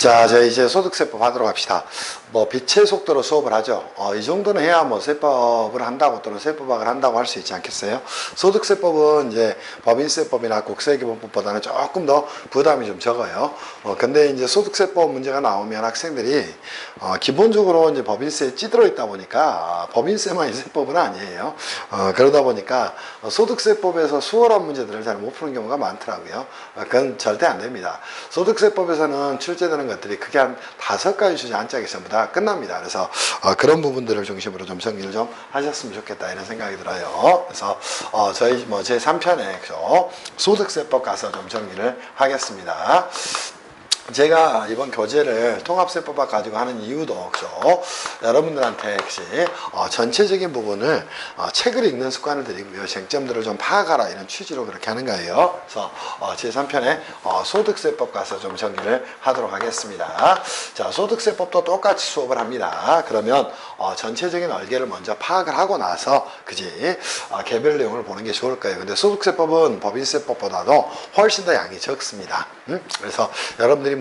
자, 저희 이제 소득세법 하도록 합시다. 뭐 빛의 속도로 수업을 하죠. 이 정도는 해야 뭐 세법을 한다고 또는 세법학을 한다고 할 수 있지 않겠어요? 소득세법은 이제 법인세법이나 국세기본법보다는 조금 더 부담이 좀 적어요. 근데 이제 소득세법 문제가 나오면 학생들이 기본적으로 이제 법인세에 찌들어 있다 보니까 법인세만 세법은 아니에요. 그러다 보니까 소득세법에서 수월한 문제들을 잘 못 푸는 경우가 많더라고요. 그건 절대 안 됩니다. 소득세법에서는 출제되는 것들이 크게 한 5가지 주제 한 짝이 전부 다 끝납니다. 그래서 그런 부분들을 중심으로 좀 정리를 좀 하셨으면 좋겠다 이런 생각이 들어요. 그래서 저희 뭐 제 3편에 소득세법 가서 좀 정리를 하겠습니다. 제가 이번 교재를 통합세법학 가지고 하는 이유도 여러분들한테 전체적인 부분을 책을 읽는 습관을 드리고요. 쟁점들을 좀 파악하라 이런 취지로 그렇게 하는 거예요. 그래서 제3편에 소득세법 가서 좀 정리를 하도록 하겠습니다. 자, 소득세법도 똑같이 수업을 합니다. 그러면 전체적인 얼개를 먼저 파악을 하고 나서 개별 내용을 보는 게 좋을 거예요. 근데 소득세법은 법인세법보다도 훨씬 더 양이 적습니다. 그래서 여러분들이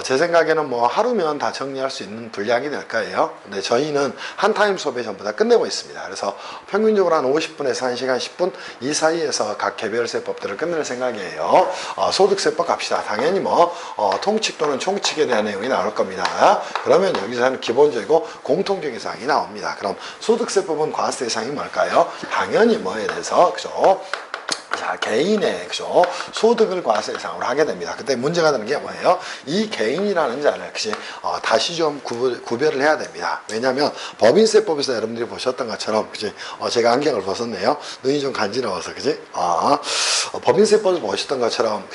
제 생각에는 하루면 다 정리할 수 있는 분량이 될 거예요. 근데 저희는 한 타임 수업에 전부 다 끝내고 있습니다. 그래서 평균적으로 한 50분에서 1시간 10분 이 사이에서 각 개별세법들을 끝낼 생각이에요. 소득세법 갑시다. 당연히 통칙 또는 총칙에 대한 내용이 나올 겁니다. 그러면 여기서는 기본적이고 공통적인 사항이 나옵니다. 그럼 소득세법은 과세 대상이 뭘까요? 당연히 뭐에 대해서 자, 개인의 소득을 과세 대상으로 하게 됩니다. 그때 문제가 되는 게 뭐예요? 이 개인이라는 자를 다시 좀 구별을 해야 됩니다. 왜냐하면 법인세법에서 여러분들이 보셨던 것처럼 제가 안경을 벗었네요. 눈이 좀 간지러워서 법인세법에서 보셨던 것처럼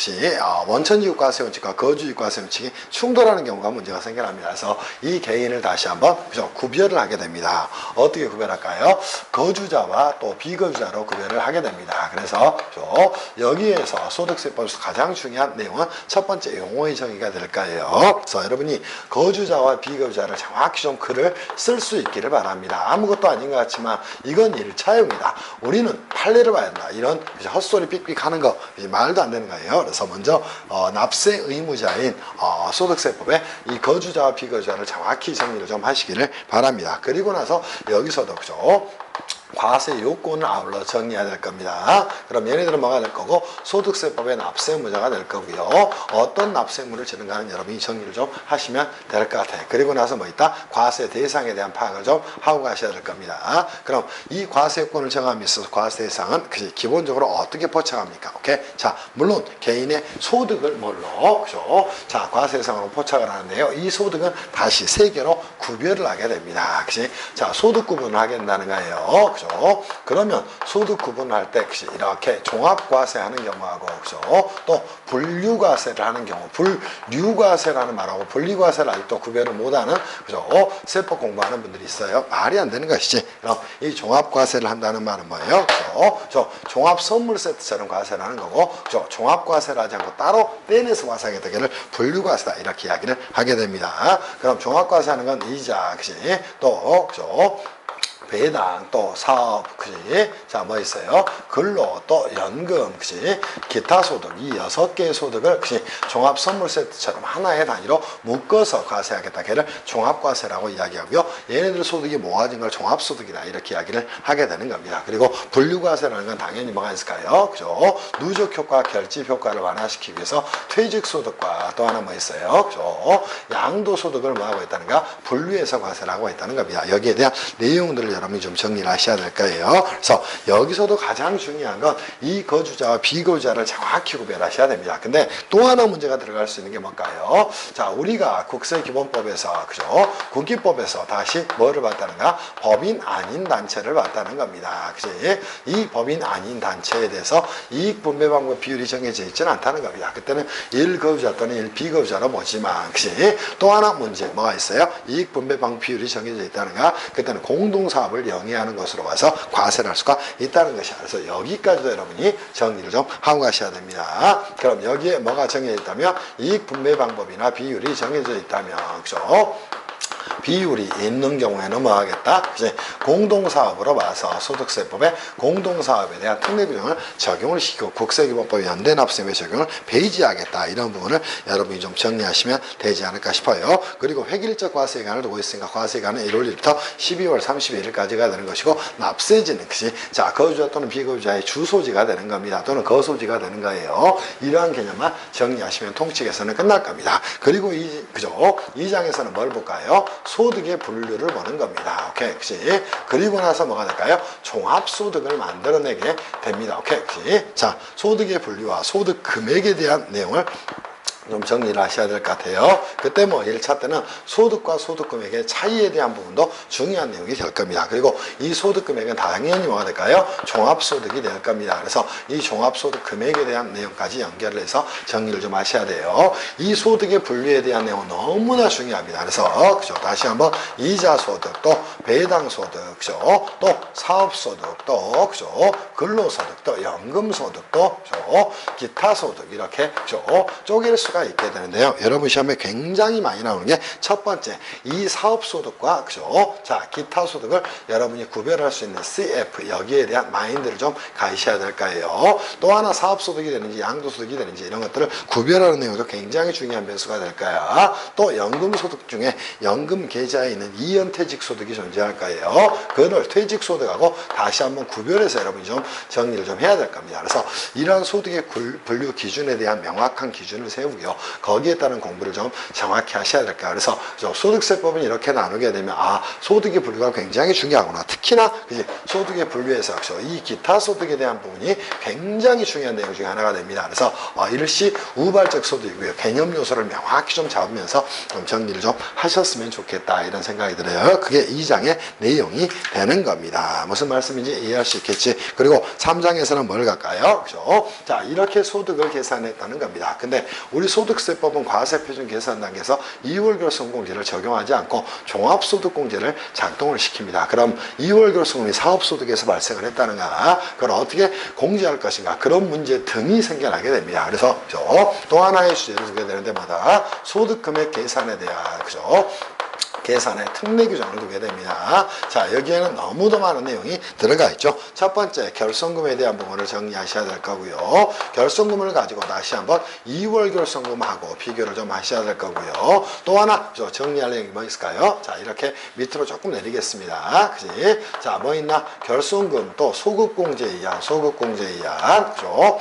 원천지급 과세 원칙과 거주지급 과세 원칙이 충돌하는 경우가 문제가 생겨납니다. 그래서 이 개인을 다시 한번 구별을 하게 됩니다. 어떻게 구별할까요? 거주자와 또 비거주자로 구별을 하게 됩니다. 그래서 여기에서 소득세법에서 가장 중요한 내용은 첫 번째 용어의 정의가 될 거예요. 그래서 여러분이 거주자와 비거주자를 정확히 좀 글을 쓸 수 있기를 바랍니다. 아무것도 아닌 것 같지만 이건 1차용이다. 우리는 판례를 봐야 된다. 이런 헛소리 삑삑 하는 거 말도 안 되는 거예요. 그래서 먼저 납세 의무자인 소득세법에 이 거주자와 비거주자를 정확히 정리를 좀 하시기를 바랍니다. 그리고 나서 여기서도 과세 요건을 아울러 정리해야 될 겁니다. 그럼 얘네들은 뭐가 될 거고 소득세법의 납세 의무자가 될 거고요. 어떤 납세 의무를 지는가는 여러분이 정리를 좀 하시면 될 것 같아요. 그리고 나서 과세 대상에 대한 파악을 좀 하고 가셔야 될 겁니다. 그럼 이 과세 요건을 정함에 있어서 과세 대상은 기본적으로 어떻게 포착합니까? 오케이? 자, 물론 개인의 소득을 자, 과세 대상으로 포착을 하는데요. 이 소득은 다시 3개로 구별을 하게 됩니다. 자, 소득 구분을 하게 된다는 거예요. 그러면 소득 구분을 할 때 이렇게 종합과세 하는 경우하고 또 분류과세를 하는 경우, 분류과세라는 말하고 분리과세를 아직도 구별을 못하는 세법 공부하는 분들이 있어요. 말이 안 되는 것이지. 그럼 이 종합과세를 한다는 말은 뭐예요? 종합선물세트처럼 과세를 하는 거고 종합과세를 하지 않고 따로 떼내서 과세하게 되기를 분류과세다 이렇게 이야기를 하게 됩니다. 그럼 종합과세하는 건 이자, 또 배당, 또 사업, 자, 있어요? 근로, 또 연금, 기타 소득, 이 6개의 소득을, 종합 선물 세트처럼 하나의 단위로 묶어서 과세하겠다. 걔를 종합과세라고 이야기하고요. 얘네들 소득이 모아진 걸 종합소득이다. 이렇게 이야기를 하게 되는 겁니다. 그리고 분류과세라는 건 당연히 뭐가 있을까요? 누적 효과, 결집 효과를 완화시키기 위해서 퇴직 소득과 또 하나 있어요? 양도 소득을 뭐하고 있다는가? 분류해서 과세를 하고 있다는 겁니다. 여기에 대한 내용들을 여러분이 좀 정리를 하셔야 될 거예요. 그래서 여기서도 가장 중요한 건 이 거주자와 비거주자를 정확히 구별하셔야 됩니다. 근데 또 하나 문제가 들어갈 수 있는 게 뭘까요? 자, 우리가 국세기본법에서 국기법에서 다시 뭐를 봤다는가? 법인 아닌 단체를 봤다는 겁니다. 이 법인 아닌 단체에 대해서 이익 분배 방법 비율이 정해져 있지는 않다는 겁니다. 그때는 1거주자 또는 1비거주자로 보지만 또 하나 문제 뭐가 있어요? 이익 분배 방법 비율이 정해져 있다는가? 그때는 공동사업을 영위하는 것으로 봐서 과세를 할 수가 있다는 것이야. 그래서 여기까지도 여러분이 정리를 좀 하고 가셔야 됩니다. 그럼 여기에 뭐가 정해져 있다면 이익 분배 방법이나 비율이 정해져 있다면 비율이 있는 경우에 넘어가겠다. 이제 공동사업으로 봐서 소득세법에 공동사업에 대한 특례 규정을 적용을 시키고 국세기본법 연대납세의 적용을 배제하겠다. 이런 부분을 여러분이 좀 정리하시면 되지 않을까 싶어요. 그리고 획일적 과세기간을 두고 있으니까 과세기간은 1월 1일부터 12월 31일까지가 되는 것이고 납세지는 것이 자 거주자 또는 비거주자의 주소지가 되는 겁니다. 또는 거소지가 되는 거예요. 이러한 개념만 정리하시면 통칙에서는 끝날 겁니다. 그리고 이 장에서는 뭘 볼까요? 소득의 분류를 보는 겁니다. 오케이, 그치? 그리고 나서 뭐가 될까요? 종합소득을 만들어내게 됩니다. 오케이, 그치? 자, 소득의 분류와 소득 금액에 대한 내용을 좀 정리를 하셔야 될 것 같아요. 그때 뭐 1차 때는 소득과 소득금액의 차이에 대한 부분도 중요한 내용이 될 겁니다. 그리고 이 소득금액은 당연히 뭐가 될까요? 종합소득이 될 겁니다. 그래서 이 종합소득 금액에 대한 내용까지 연결을 해서 정리를 좀 하셔야 돼요. 이 소득의 분류에 대한 내용은 너무나 중요합니다. 그래서 그죠? 다시 한번 이자소득, 또 배당소득, 그죠? 또 사업소득, 또 그죠? 근로소득, 또 연금소득, 또 그죠? 기타소득 이렇게 그죠? 쪼갤 수가 있게 되는데요. 여러분 시험에 굉장히 많이 나오는 게 첫 번째 이 사업소득과 그죠? 자 기타 소득을 여러분이 구별할 수 있는 CF 여기에 대한 마인드를 좀 가지셔야 될 거예요. 또 하나 사업소득이 되는지 양도소득이 되는지 이런 것들을 구별하는 내용도 굉장히 중요한 변수가 될 거야. 또 연금소득 중에 연금 계좌에 있는 이연퇴직소득이 존재할 거예요. 그걸 퇴직소득하고 다시 한번 구별해서 여러분이 좀 정리를 좀 해야 될 겁니다. 그래서 이러한 소득의 분류 기준에 대한 명확한 기준을 세우고요. 거기에 따른 공부를 좀 정확히 하셔야 될까. 그래서 소득세법은 이렇게 나누게 되면 소득의 분류가 굉장히 중요하구나. 특히나 그치? 소득의 분류에서 이 기타 소득에 대한 부분이 굉장히 중요한 내용 중에 하나가 됩니다. 그래서 일시 우발적 소득이고요. 개념 요소를 명확히 좀 잡으면서 좀 정리를 좀 하셨으면 좋겠다. 이런 생각이 들어요. 그게 2장의 내용이 되는 겁니다. 무슨 말씀인지 이해할 수 있겠지. 그리고 3장에서는 뭘 갈까요? 그죠? 자, 이렇게 소득을 계산했다는 겁니다. 근데 우리 소득세법은 과세표준 계산 단계에서 2월 결손공제를 적용하지 않고 종합소득공제를 작동을 시킵니다. 그럼 2월 결손금이 사업소득에서 발생을 했다는가? 그걸 어떻게 공제할 것인가? 그런 문제 등이 생겨나게 됩니다. 그래서 또 하나의 주제를 두게 되는데 마다 소득금액 계산에 대한 그죠? 계산의 특례 규정을 두게 됩니다. 자, 여기에는 너무도 많은 내용이 들어가 있죠. 첫 번째, 결손금에 대한 부분을 정리하셔야 될 거고요. 결손금을 가지고 다시 한번 2월 결손금하고 비교를 좀 하셔야 될 거고요. 또 하나 정리할 내용이 뭐 있을까요? 자, 이렇게 밑으로 조금 내리겠습니다. 그지? 자, 뭐 있나? 결손금 또 소급공제이한, 그죠?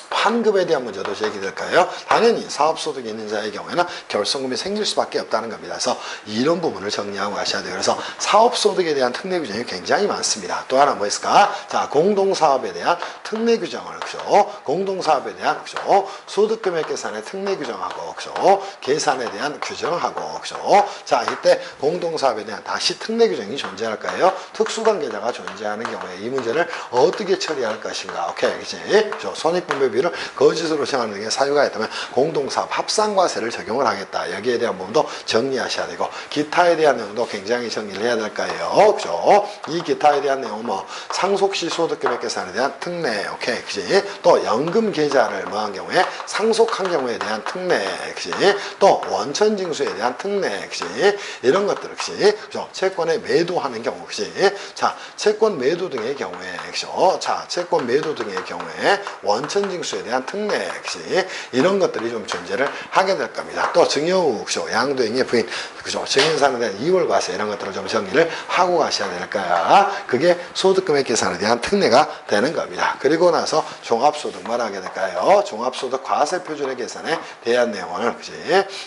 환급에 대한 문제도 제기될까요? 당연히 사업소득이 있는 자의 경우에는 결손금이 생길 수밖에 없다는 겁니다. 그래서 이런 부분을 정리하고 가셔야 돼요. 그래서 사업소득에 대한 특례 규정이 굉장히 많습니다. 또 하나 뭐 있을까? 자, 공동사업에 대한 특례 규정을 그죠? 공동사업에 대한 그죠? 소득금액 계산의 특례 규정하고 그죠? 계산에 대한 규정하고 그죠? 자, 이때 공동사업에 대한 다시 특례 규정이 존재할까요? 특수관계자가 존재하는 경우에 이 문제를 어떻게 처리할 것인가? 오케이, 그지? 그죠? 손익분배비를 거짓으로 정하는 등의 사유가 있다면 공동사업 합산과세를 적용을 하겠다. 여기에 대한 부분도 정리하셔야 되고 기타에 대한 내용도 굉장히 정리를 해야 될 거예요. 그죠? 이 기타에 대한 내용은 뭐 상속시 소득금액 계산에 대한 특례, 오케이, 그지? 또 연금 계좌를 뭐한 경우에 상속한 경우에 대한 특례, 그지? 또 원천징수에 대한 특례, 그지? 이런 것들, 그지? 그죠? 채권에 매도하는 경우, 그지? 자, 채권 매도 등의 경우에, 그죠? 자, 채권 매도 등의 경우에 원천징수에 대한 특례, 그지? 이런 것들이 좀 존재를 하게 될 겁니다. 또 증여후, 그죠? 양도인의 부인, 그죠? 증여산에 대한 2월 과세 이런 것들을 좀 정리를 하고 가셔야 될 거야. 그게 소득금액 계산에 대한 특례가 되는 겁니다. 그리고 나서 종합소득 뭘 하게 될까요? 종합소득 과세표준의 계산에 대한 내용을, 그지?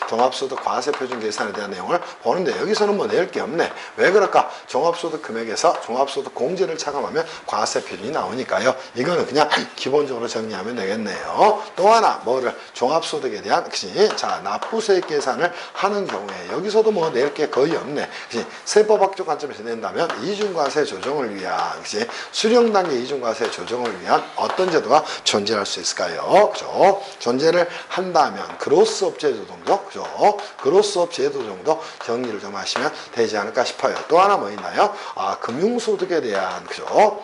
종합소득 과세표준 계산에 대한 내용을 보는데 여기서는 뭐 낼 게 없네. 왜 그럴까? 종합소득 금액에서 종합소득 공제를 차감하면 과세표준이 나오니까요. 이거는 그냥 기본적으로 정리하면 되겠네요. 또 하나 뭐를 종합소득에 대한 그치? 자, 납부세액 계산을 하는 경우에 여기서도 뭐 낼 게 거의 없네. 그치? 세법학적 관점에서 낸다면 이중과세 조정을 위한 그치? 수령단계 이중과세 조정을 위한 어떤 제도가 존재할 수 있을까요? 그죠? 존재를 한다면 그로스업 제도 정도, 그죠? 그로스업 제도 정도 정리를 좀 하시면 되지 않을까 싶어요. 또 하나 뭐 있나요? 금융소득에 대한 그죠?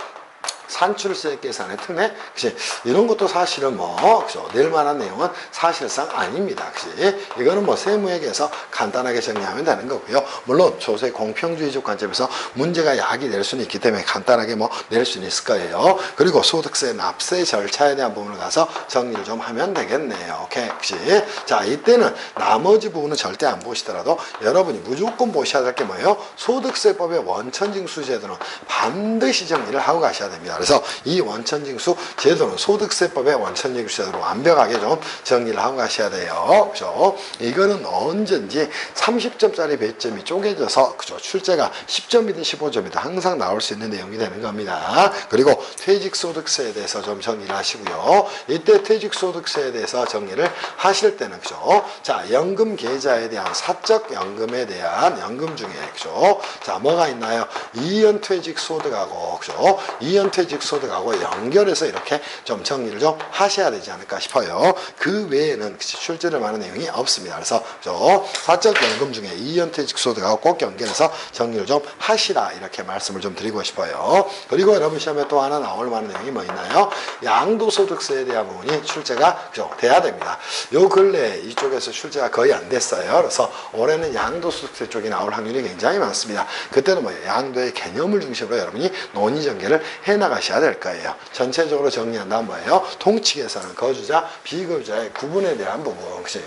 산출세 계산의 특례, 그치? 이런 것도 사실은 뭐, 그죠? 낼 만한 내용은 사실상 아닙니다. 그치? 이거는 뭐 세무회계에서 간단하게 정리하면 되는 거고요. 물론 조세 공평주의적 관점에서 문제가 야기될 수는 있기 때문에 간단하게 뭐 낼 수는 있을 거예요. 그리고 소득세 납세 절차에 대한 부분을 가서 정리를 좀 하면 되겠네요. 오케이. 그치? 자, 이때는 나머지 부분은 절대 안 보시더라도 여러분이 무조건 보셔야 될 게 뭐예요? 소득세법의 원천징수 제도는 반드시 정리를 하고 가셔야 됩니다. 그래서 이 원천징수 제도는 소득세법의 원천징수 제도로 완벽하게 좀 정리를 하고 가셔야 돼요. 그죠? 이거는 언제든지 30점짜리 배점이 쪼개져서, 그죠? 출제가 10점이든 15점이든 항상 나올 수 있는 내용이 되는 겁니다. 그리고 퇴직소득세에 대해서 좀 정리를 하시고요. 이때 퇴직소득세에 대해서 정리를 하실 때는, 그죠? 자, 연금 계좌에 대한 사적 연금에 대한 연금 중에, 그죠? 자, 뭐가 있나요? 이연퇴직 소득하고, 그죠? 이연퇴직 소득하고 연결해서 이렇게 좀 정리를 좀 하셔야 되지 않을까 싶어요. 그 외에는 출제를 많은 내용이 없습니다. 그래서, 그죠? 사적 연금 중에 이연퇴직 소득하고 꼭 연결해서 정리를 좀 하시라, 이렇게 말씀을 좀 드리고 싶어요. 그리고 여러분 시험에 또 하나 나올 만한 내용이 뭐 있나요? 양도소득세에 대한 부분이 출제가, 그죠? 돼야 됩니다. 요 근래 이쪽에서 출제가 거의 안 됐어요. 그래서 올해는 양도소득세 쪽이 나올 확률이 굉장히 많습니다. 그때는 뭐 양도의 개념을 중심으로 여러분이 논의 전개를 해 나가셔야 될 거예요. 전체적으로 정리한다면 뭐예요? 통치계산은 거주자, 비거주자의 구분에 대한 부분, 그치?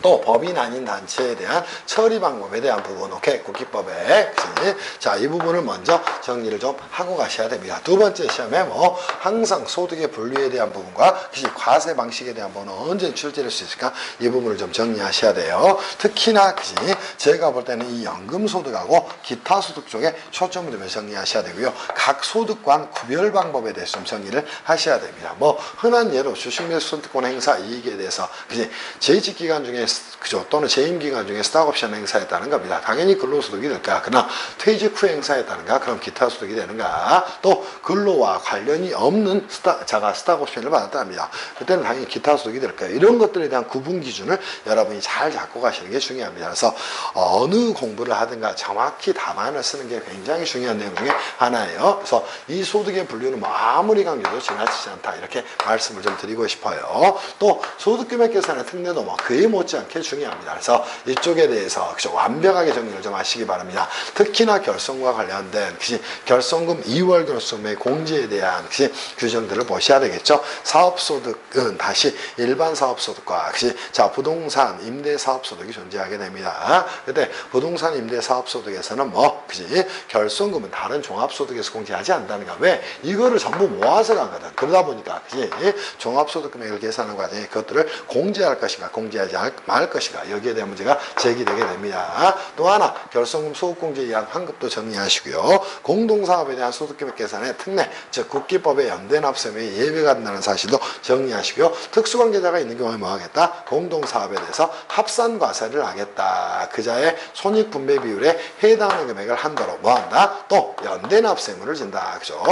또 법인 아닌 단체에 대한 처리 방법에 대한 부분, 오케이, 국기법에. 그치? 자, 이 부분을 먼저 정리를 좀 하고 가셔야 됩니다. 두 번째 시험에 뭐 항상 소득의 분류에 대한 부분과 그치? 과세 방식에 대한 부분은 언제 출제될 수 있을까? 이 부분을 좀 정리하셔야 돼요. 특히나 그치? 제가 볼 때는 이 연금소득하고 기타 소득 쪽에 초점을 두면 정리하셔야 되고요. 각 소득관 구별 방법에 대해서 좀 정리를 하셔야 됩니다. 뭐 흔한 예로 주식매수 선택권 행사 이익에 대해서 그치? 재직기간 중에, 그죠? 또는 재임기간 중에 스탁옵션 행사했다는 겁니다. 당연히 근로소득이 될까? 그러나 퇴직 후 행사했다는가? 그럼 기타 소득이 되는가? 또 근로와 관련이 없는 스탁옵션을 받았답니다. 그때는 당연히 기타 소득이 될까요? 이런 것들에 대한 구분 기준을 여러분이 잘 잡고 가시는 게 중요합니다. 그래서 어느 공부를 하든가 정확히 답안을 쓰는 게 굉장히 중요한 내용 중에 하나예요. 그래서 이 소득의 분류는 뭐 아무리 강조도 지나치지 않다, 이렇게 말씀을 좀 드리고 싶어요. 또 소득금액 계산의 특례도 뭐 그에 못지않게 중요합니다. 그래서 이쪽에 대해서, 그죠? 완벽하게 정리를 좀 하시기 바랍니다. 특히나 결손과 관련된, 그치? 결손금 2월 결손금의 공제에 대한, 그치? 규정들을 보셔야 되겠죠. 사업소득은 다시 일반 사업소득과, 그치? 자, 부동산 임대사업소득이 존재하게 됩니다. 근데 부동산 임대사업소득에서는 뭐, 그치? 결손금은 다른 종합소득에서 공제하지 않는다는가? 왜? 이거를 전부 모아서 가거든. 그러다 보니까, 그치? 종합소득 금액을 계산하는 과정에 그것들을 공제할 것인가, 공제하지 말 것인가, 여기에 대한 문제가 제기되게 됩니다. 또 하나, 결손금 소득공제에 의한 환급도 정리하시고요. 공동사업에 대한 소득금액 계산의 특례, 즉 국기법의 연대납세에 예외가 된다는 사실도 정리하시고요. 특수관계자가 있는 경우에 뭐 하겠다? 공동사업에 대해서 합산과세를 하겠다. 그자의 손익분배 비율에 해당하는 금액을 한도로 뭐 한다? 또 연대납세물을 준다. 그죠?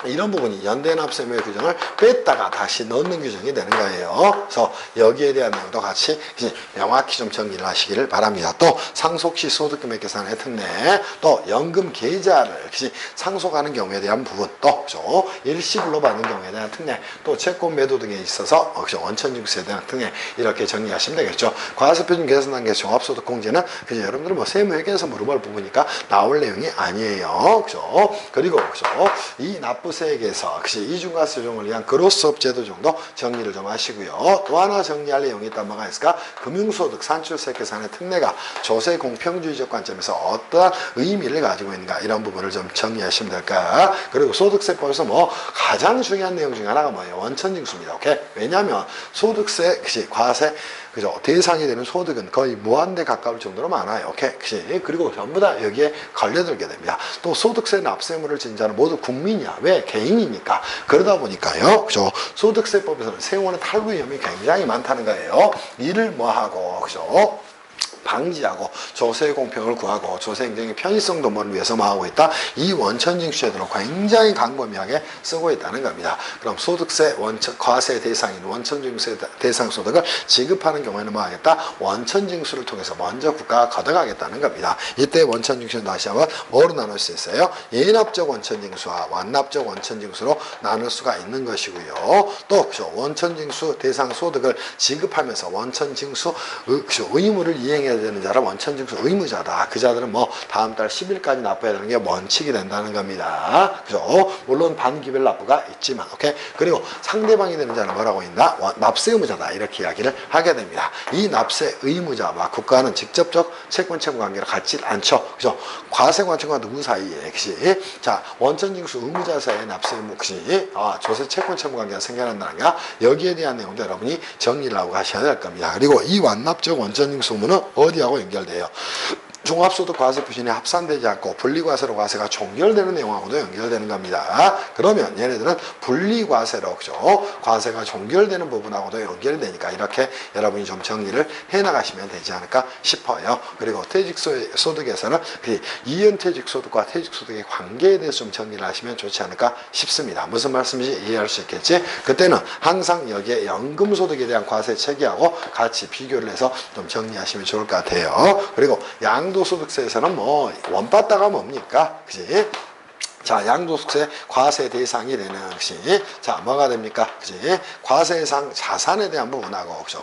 이런 부분이 연대납세무의 규정을 뺐다가 다시 넣는 규정이 되는 거예요. 그래서 여기에 대한 내용도 같이 명확히 좀 정리를 하시기를 바랍니다. 또 상속시 소득금액 계산의 특례, 또 연금 계좌를 상속하는 경우에 대한 부분, 또 그죠? 일시불로 받는 경우에 대한 특례, 또 채권 매도 등에 있어서 그죠? 원천징수에 대한 특례, 이렇게 정리하시면 되겠죠. 과세표준 계산 단계 종합소득공제는 그죠? 여러분들은 뭐 세무회계에서 물어볼 부분이니까 나올 내용이 아니에요. 그죠? 그리고 그죠? 이 납부세액에서 이중과세 조정을 위한 그로스업 제도 정도 정리를 좀 하시고요. 또 하나 정리할 내용이 있다면 뭐가 있을까? 금융소득 산출세 계산의 특례가 조세 공평주의적 관점에서 어떠한 의미를 가지고 있는가, 이런 부분을 좀 정리하시면 될까. 그리고 소득세법에서 뭐 가장 중요한 내용 중에 하나가 뭐예요? 원천징수입니다. 오케이? 왜냐하면 소득세, 과세, 그죠? 대상이 되는 소득은 거의 무한대 가까울 정도로 많아요. 오케이? 그치? 그리고 전부 다 여기에 걸려들게 됩니다. 또 소득세 납세물을 진 자는 모두 국민이야. 왜? 개인이니까. 그러다 보니까요. 그죠? 소득세법에서는 세우는 탈루 위험이 굉장히 많다는 거예요. 이를 뭐 하고, 그죠? 방지하고 조세 공평을 구하고 조세 행정의 편의성 도모를 위해서 뭐 하고 있다? 이 원천징수제도를 굉장히 광범위하게 쓰고 있다는 겁니다. 그럼 소득세 과세 대상인 원천징수세 대상 소득을 지급하는 경우에는 뭐 하겠다? 원천징수를 통해서 먼저 국가가 걷어가겠다는 겁니다. 이때 원천징수는 다시 한번 뭐로 나눌 수 있어요? 예납적 원천징수와 완납적 원천징수로 나눌 수가 있는 것이고요. 또 원천징수 대상 소득을 지급하면서 원천징수 의무를 이행해야 되는 자는 원천징수 의무자다. 그 자들은 뭐 다음 달 10일까지 납부해야 되는 게 원칙이 된다는 겁니다. 그죠? 물론 반기별 납부가 있지만, 오케이? 그리고 상대방이 되는 자는 뭐라고 있나? 납세 의무자다. 이렇게 이야기를 하게 됩니다. 이 납세 의무자와 국가는 직접적 채권 채무 관계를 갖지 않죠. 그죠? 과세관청과 누구 사이에, 그치? 자, 원천징수 의무자 사이에 납세 의무, 그치? 조세 채권 채무 관계가 생겨난다는 게 여기에 대한 내용도 여러분이 정리를 하고 가셔야 될 겁니다. 그리고 이 완납적 원천징수 의무는 어디하고 연결돼요? 종합소득 과세 표준에 합산되지 않고 분리과세로 과세가 종결되는 내용하고도 연결되는 겁니다. 그러면 얘네들은 분리과세로, 그죠? 과세가 종결되는 부분하고도 연결이 되니까 이렇게 여러분이 좀 정리를 해나가시면 되지 않을까 싶어요. 그리고 퇴직소득에서는 이연퇴직소득과 퇴직소득의 관계에 대해서 좀 정리를 하시면 좋지 않을까 싶습니다. 무슨 말씀인지 이해할 수 있겠지? 그때는 항상 여기에 연금소득에 대한 과세 체계하고 같이 비교를 해서 좀 정리하시면 좋을 것 같아요. 그리고 양도소득세에서는 뭐 원바다가 뭡니까? 그지? 자, 양도소득세 과세 대상이 되는 것이, 자, 뭐가 됩니까? 그지? 과세상 자산에 대한 부분하고, 그죠?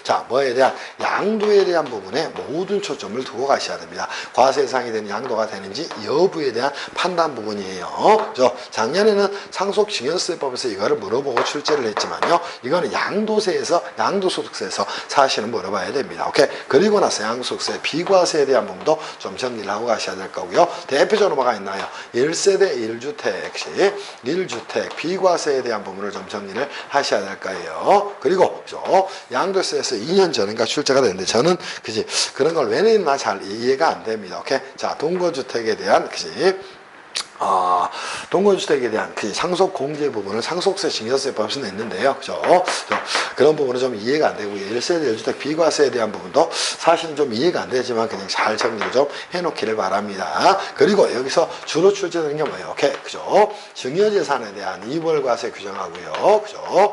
자, 뭐에 대한, 양도에 대한 부분에 모든 초점을 두고 가셔야 됩니다. 과세상이 되는 양도가 되는지 여부에 대한 판단 부분이에요. 그죠? 작년에는 상속증여세법에서 이거를 물어보고 출제를 했지만요. 이거는 양도소득세에서 사실은 물어봐야 됩니다. 오케이? 그리고 나서 양도소득세 비과세에 대한 부분도 좀 정리를 하고 가셔야 될 거고요. 대표적으로 뭐가 있나요? 1세대 1주택, 1주택 비과세에 대한 부분을 좀 정리를 하셔야 될 거예요. 그리고 양도세에서 2년 전인가 출제가 됐는데 저는 그지 그런 걸 왜 냈나 잘 이해가 안 됩니다. 오케이? 자, 동거주택에 대한 그지 동거주택에 대한 그 상속 공제 부분을 상속세 증여세법에서 냈는데요. 그죠? 그런 부분은 좀 이해가 안 되고요. 1세대 1주택 비과세에 대한 부분도 사실은 좀 이해가 안 되지만 그냥 잘 정리를 좀 해놓기를 바랍니다. 그리고 여기서 주로 출제되는 게 뭐예요? 오케이. 그죠? 증여재산에 대한 이월과세 규정하고요. 그죠?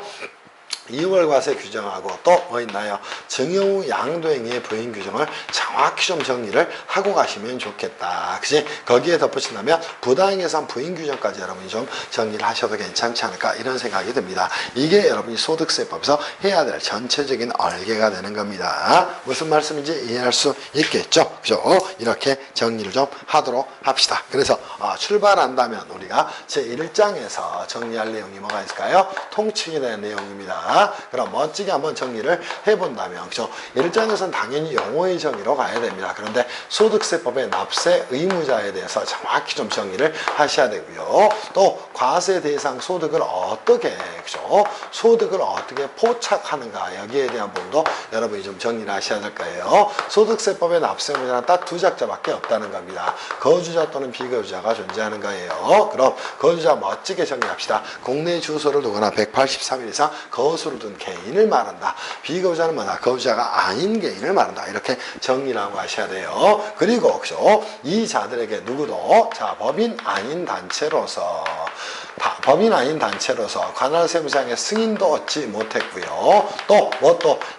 이월과세 규정하고 또 뭐 있나요? 증여 양도행위의 부인 규정을 정확히 좀 정리를 하고 가시면 좋겠다. 그지? 거기에 덧붙인다면 부당예산 부인 규정까지 여러분이 좀 정리를 하셔도 괜찮지 않을까 이런 생각이 듭니다. 이게 여러분이 소득세법에서 해야 될 전체적인 얼개가 되는 겁니다. 무슨 말씀인지 이해할 수 있겠죠? 그죠? 이렇게 정리를 좀 하도록 합시다. 그래서 출발한다면 우리가 제1장에서 정리할 내용이 뭐가 있을까요? 통칭에 대한 내용입니다. 그럼 멋지게 한번 정리를 해본다면, 그죠? 1장에서는 당연히 용어의 정의로 가야 됩니다. 그런데 소득세법의 납세 의무자에 대해서 정확히 좀 정리를 하셔야 되고요. 또 과세 대상 소득을 어떻게, 그죠? 소득을 어떻게 포착하는가 여기에 대한 부분도 여러분이 좀 정리를 하셔야 될 거예요. 소득세법의 납세 의무자는 딱 두 작자밖에 없다는 겁니다. 거주자 또는 비거주자가 존재하는 거예요. 그럼 거주자 멋지게 정리합시다. 국내 주소를 두거나 183일 이상 거수를 둔 개인을 말한다. 비거주자는 뭐다? 거주자가 아닌 개인을 말한다. 이렇게 정리를 하고 하셔야 돼요. 그리고 그죠? 이 자들에게 누구도 법인 아닌 단체로서 관할 세무상의 승인도 얻지 못했고요. 또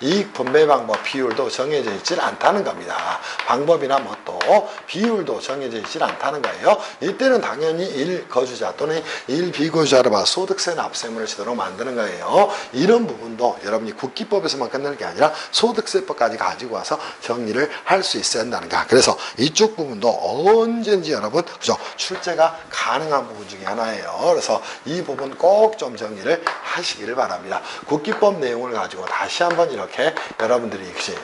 이익 분배 방법 비율도 정해져 있질 않다는 겁니다. 방법이나 비율도 정해져 있질 않다는 거예요. 이때는 당연히 1거주자 또는 1비거주자로 봐 소득세 납세물을 제대로 만드는 거예요. 이런 부분도 여러분이 국기법에서만 끝내는 게 아니라 소득세법까지 가지고 와서 정리를 할 수 있어야 한다는가. 그래서 이쪽 부분도 언제든지 여러분 그죠? 출제가 가능한 부분 중에 하나예요. 그래서 이 부분 꼭 좀 정리를 하시기를 바랍니다. 국기법 내용을 가지고 다시 한번 이렇게 여러분들이 역시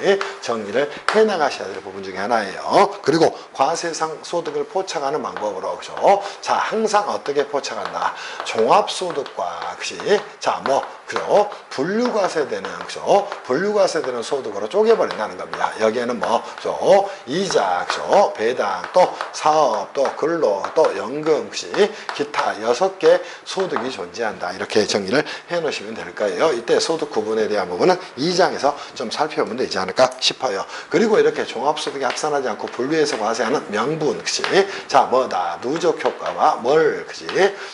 정리를 해나가셔야 될 부분 중에 하나예요. 그리고 과세상 소득을 포착하는 방법으로 그죠? 자, 항상 어떻게 포착한다? 종합소득과 그치? 자, 그죠? 분류과세되는, 그죠? 분류과세되는 소득으로 쪼개버린다는 겁니다. 여기에는 뭐, 그죠? 이자, 그죠? 배당, 또 사업, 또 근로, 또 연금, 그지? 기타 6개 소득이 존재한다. 이렇게 정리를 해 놓으시면 될 거예요. 이때 소득 구분에 대한 부분은 2장에서 좀 살펴보면 되지 않을까 싶어요. 그리고 이렇게 종합소득이 합산하지 않고 분류해서 과세하는 명분, 그지? 자, 뭐다? 누적 효과와 뭘, 그지?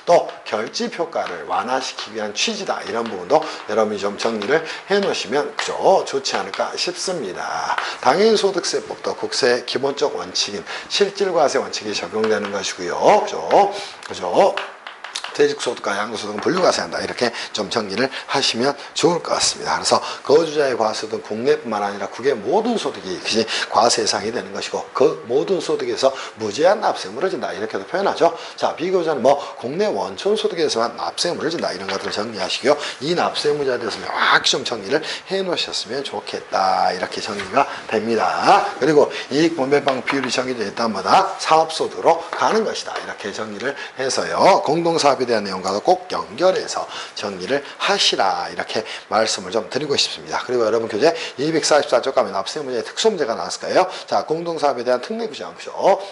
또 결집 효과를 완화시키기 위한 취지다. 이런 부분도 여러분이 좀 정리를 해 놓으시면, 그죠? 좋지 않을까 싶습니다. 당연히 소득세법도 국세의 기본적 원칙인 실질과세 원칙이 적용되는 것이고요. 그죠? 그죠? 퇴직소득과 양도소득은 분류과세한다. 이렇게 좀 정리를 하시면 좋을 것 같습니다. 그래서 거주자의 과세는 국내뿐만 아니라 국외 모든 소득이 그지 과세 대상이 되는 것이고 그 모든 소득에서 무제한 납세물을 진다. 이렇게도 표현하죠. 자, 비교자는 뭐 국내 원천 소득에서만 납세물을 진다. 이런 것들을 정리하시고요. 이 납세무자에 대해서 명확히 좀 정리를 해 놓으셨으면 좋겠다. 이렇게 정리가 됩니다. 그리고 이익분배방 비율이 정해져 있다면 뭐다? 사업소득으로 가는 것이다. 이렇게 정리를 해서요. 공동사업에 대한 내용과도 꼭 연결해서 정리를 하시라. 이렇게 말씀을 좀 드리고 싶습니다. 그리고 여러분 교재 244쪽 가면 납세문제의 특수문제가 나왔을 거예요. 자, 공동사업에 대한 특례규정.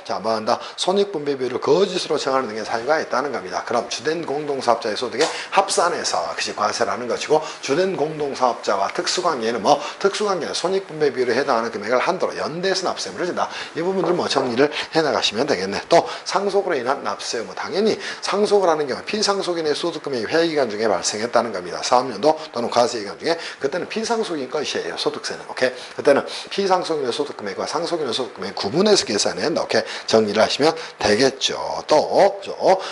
자, 뭐 한다? 손익분배비율을 거짓으로 정하는 등의 사유가 있다는 겁니다. 그럼 주된 공동사업자의 소득에 합산해서 그것이 과세라는 것이고 주된 공동사업자와 특수관계는 뭐 특수관계는 손익분배비율에 해당하는 금액을 한도로 연대해서 납세물을 준다. 이 부분들 뭐 정리를 해나가시면 되겠네. 또 상속으로 인한 납세 뭐 당연히 상속을 하는 경우 피상속인의 소득금액이 회계기간 중에 발생했다는 겁니다. 사업연도 또는 과세기간 중에 그때는 피상속인 것이에요. 소득세는. 오케이. 그때는 피상속인의 소득금액과 상속인의 소득금액 구분해서 계산해야 한다. 오케이. 정리를 하시면 되겠죠. 또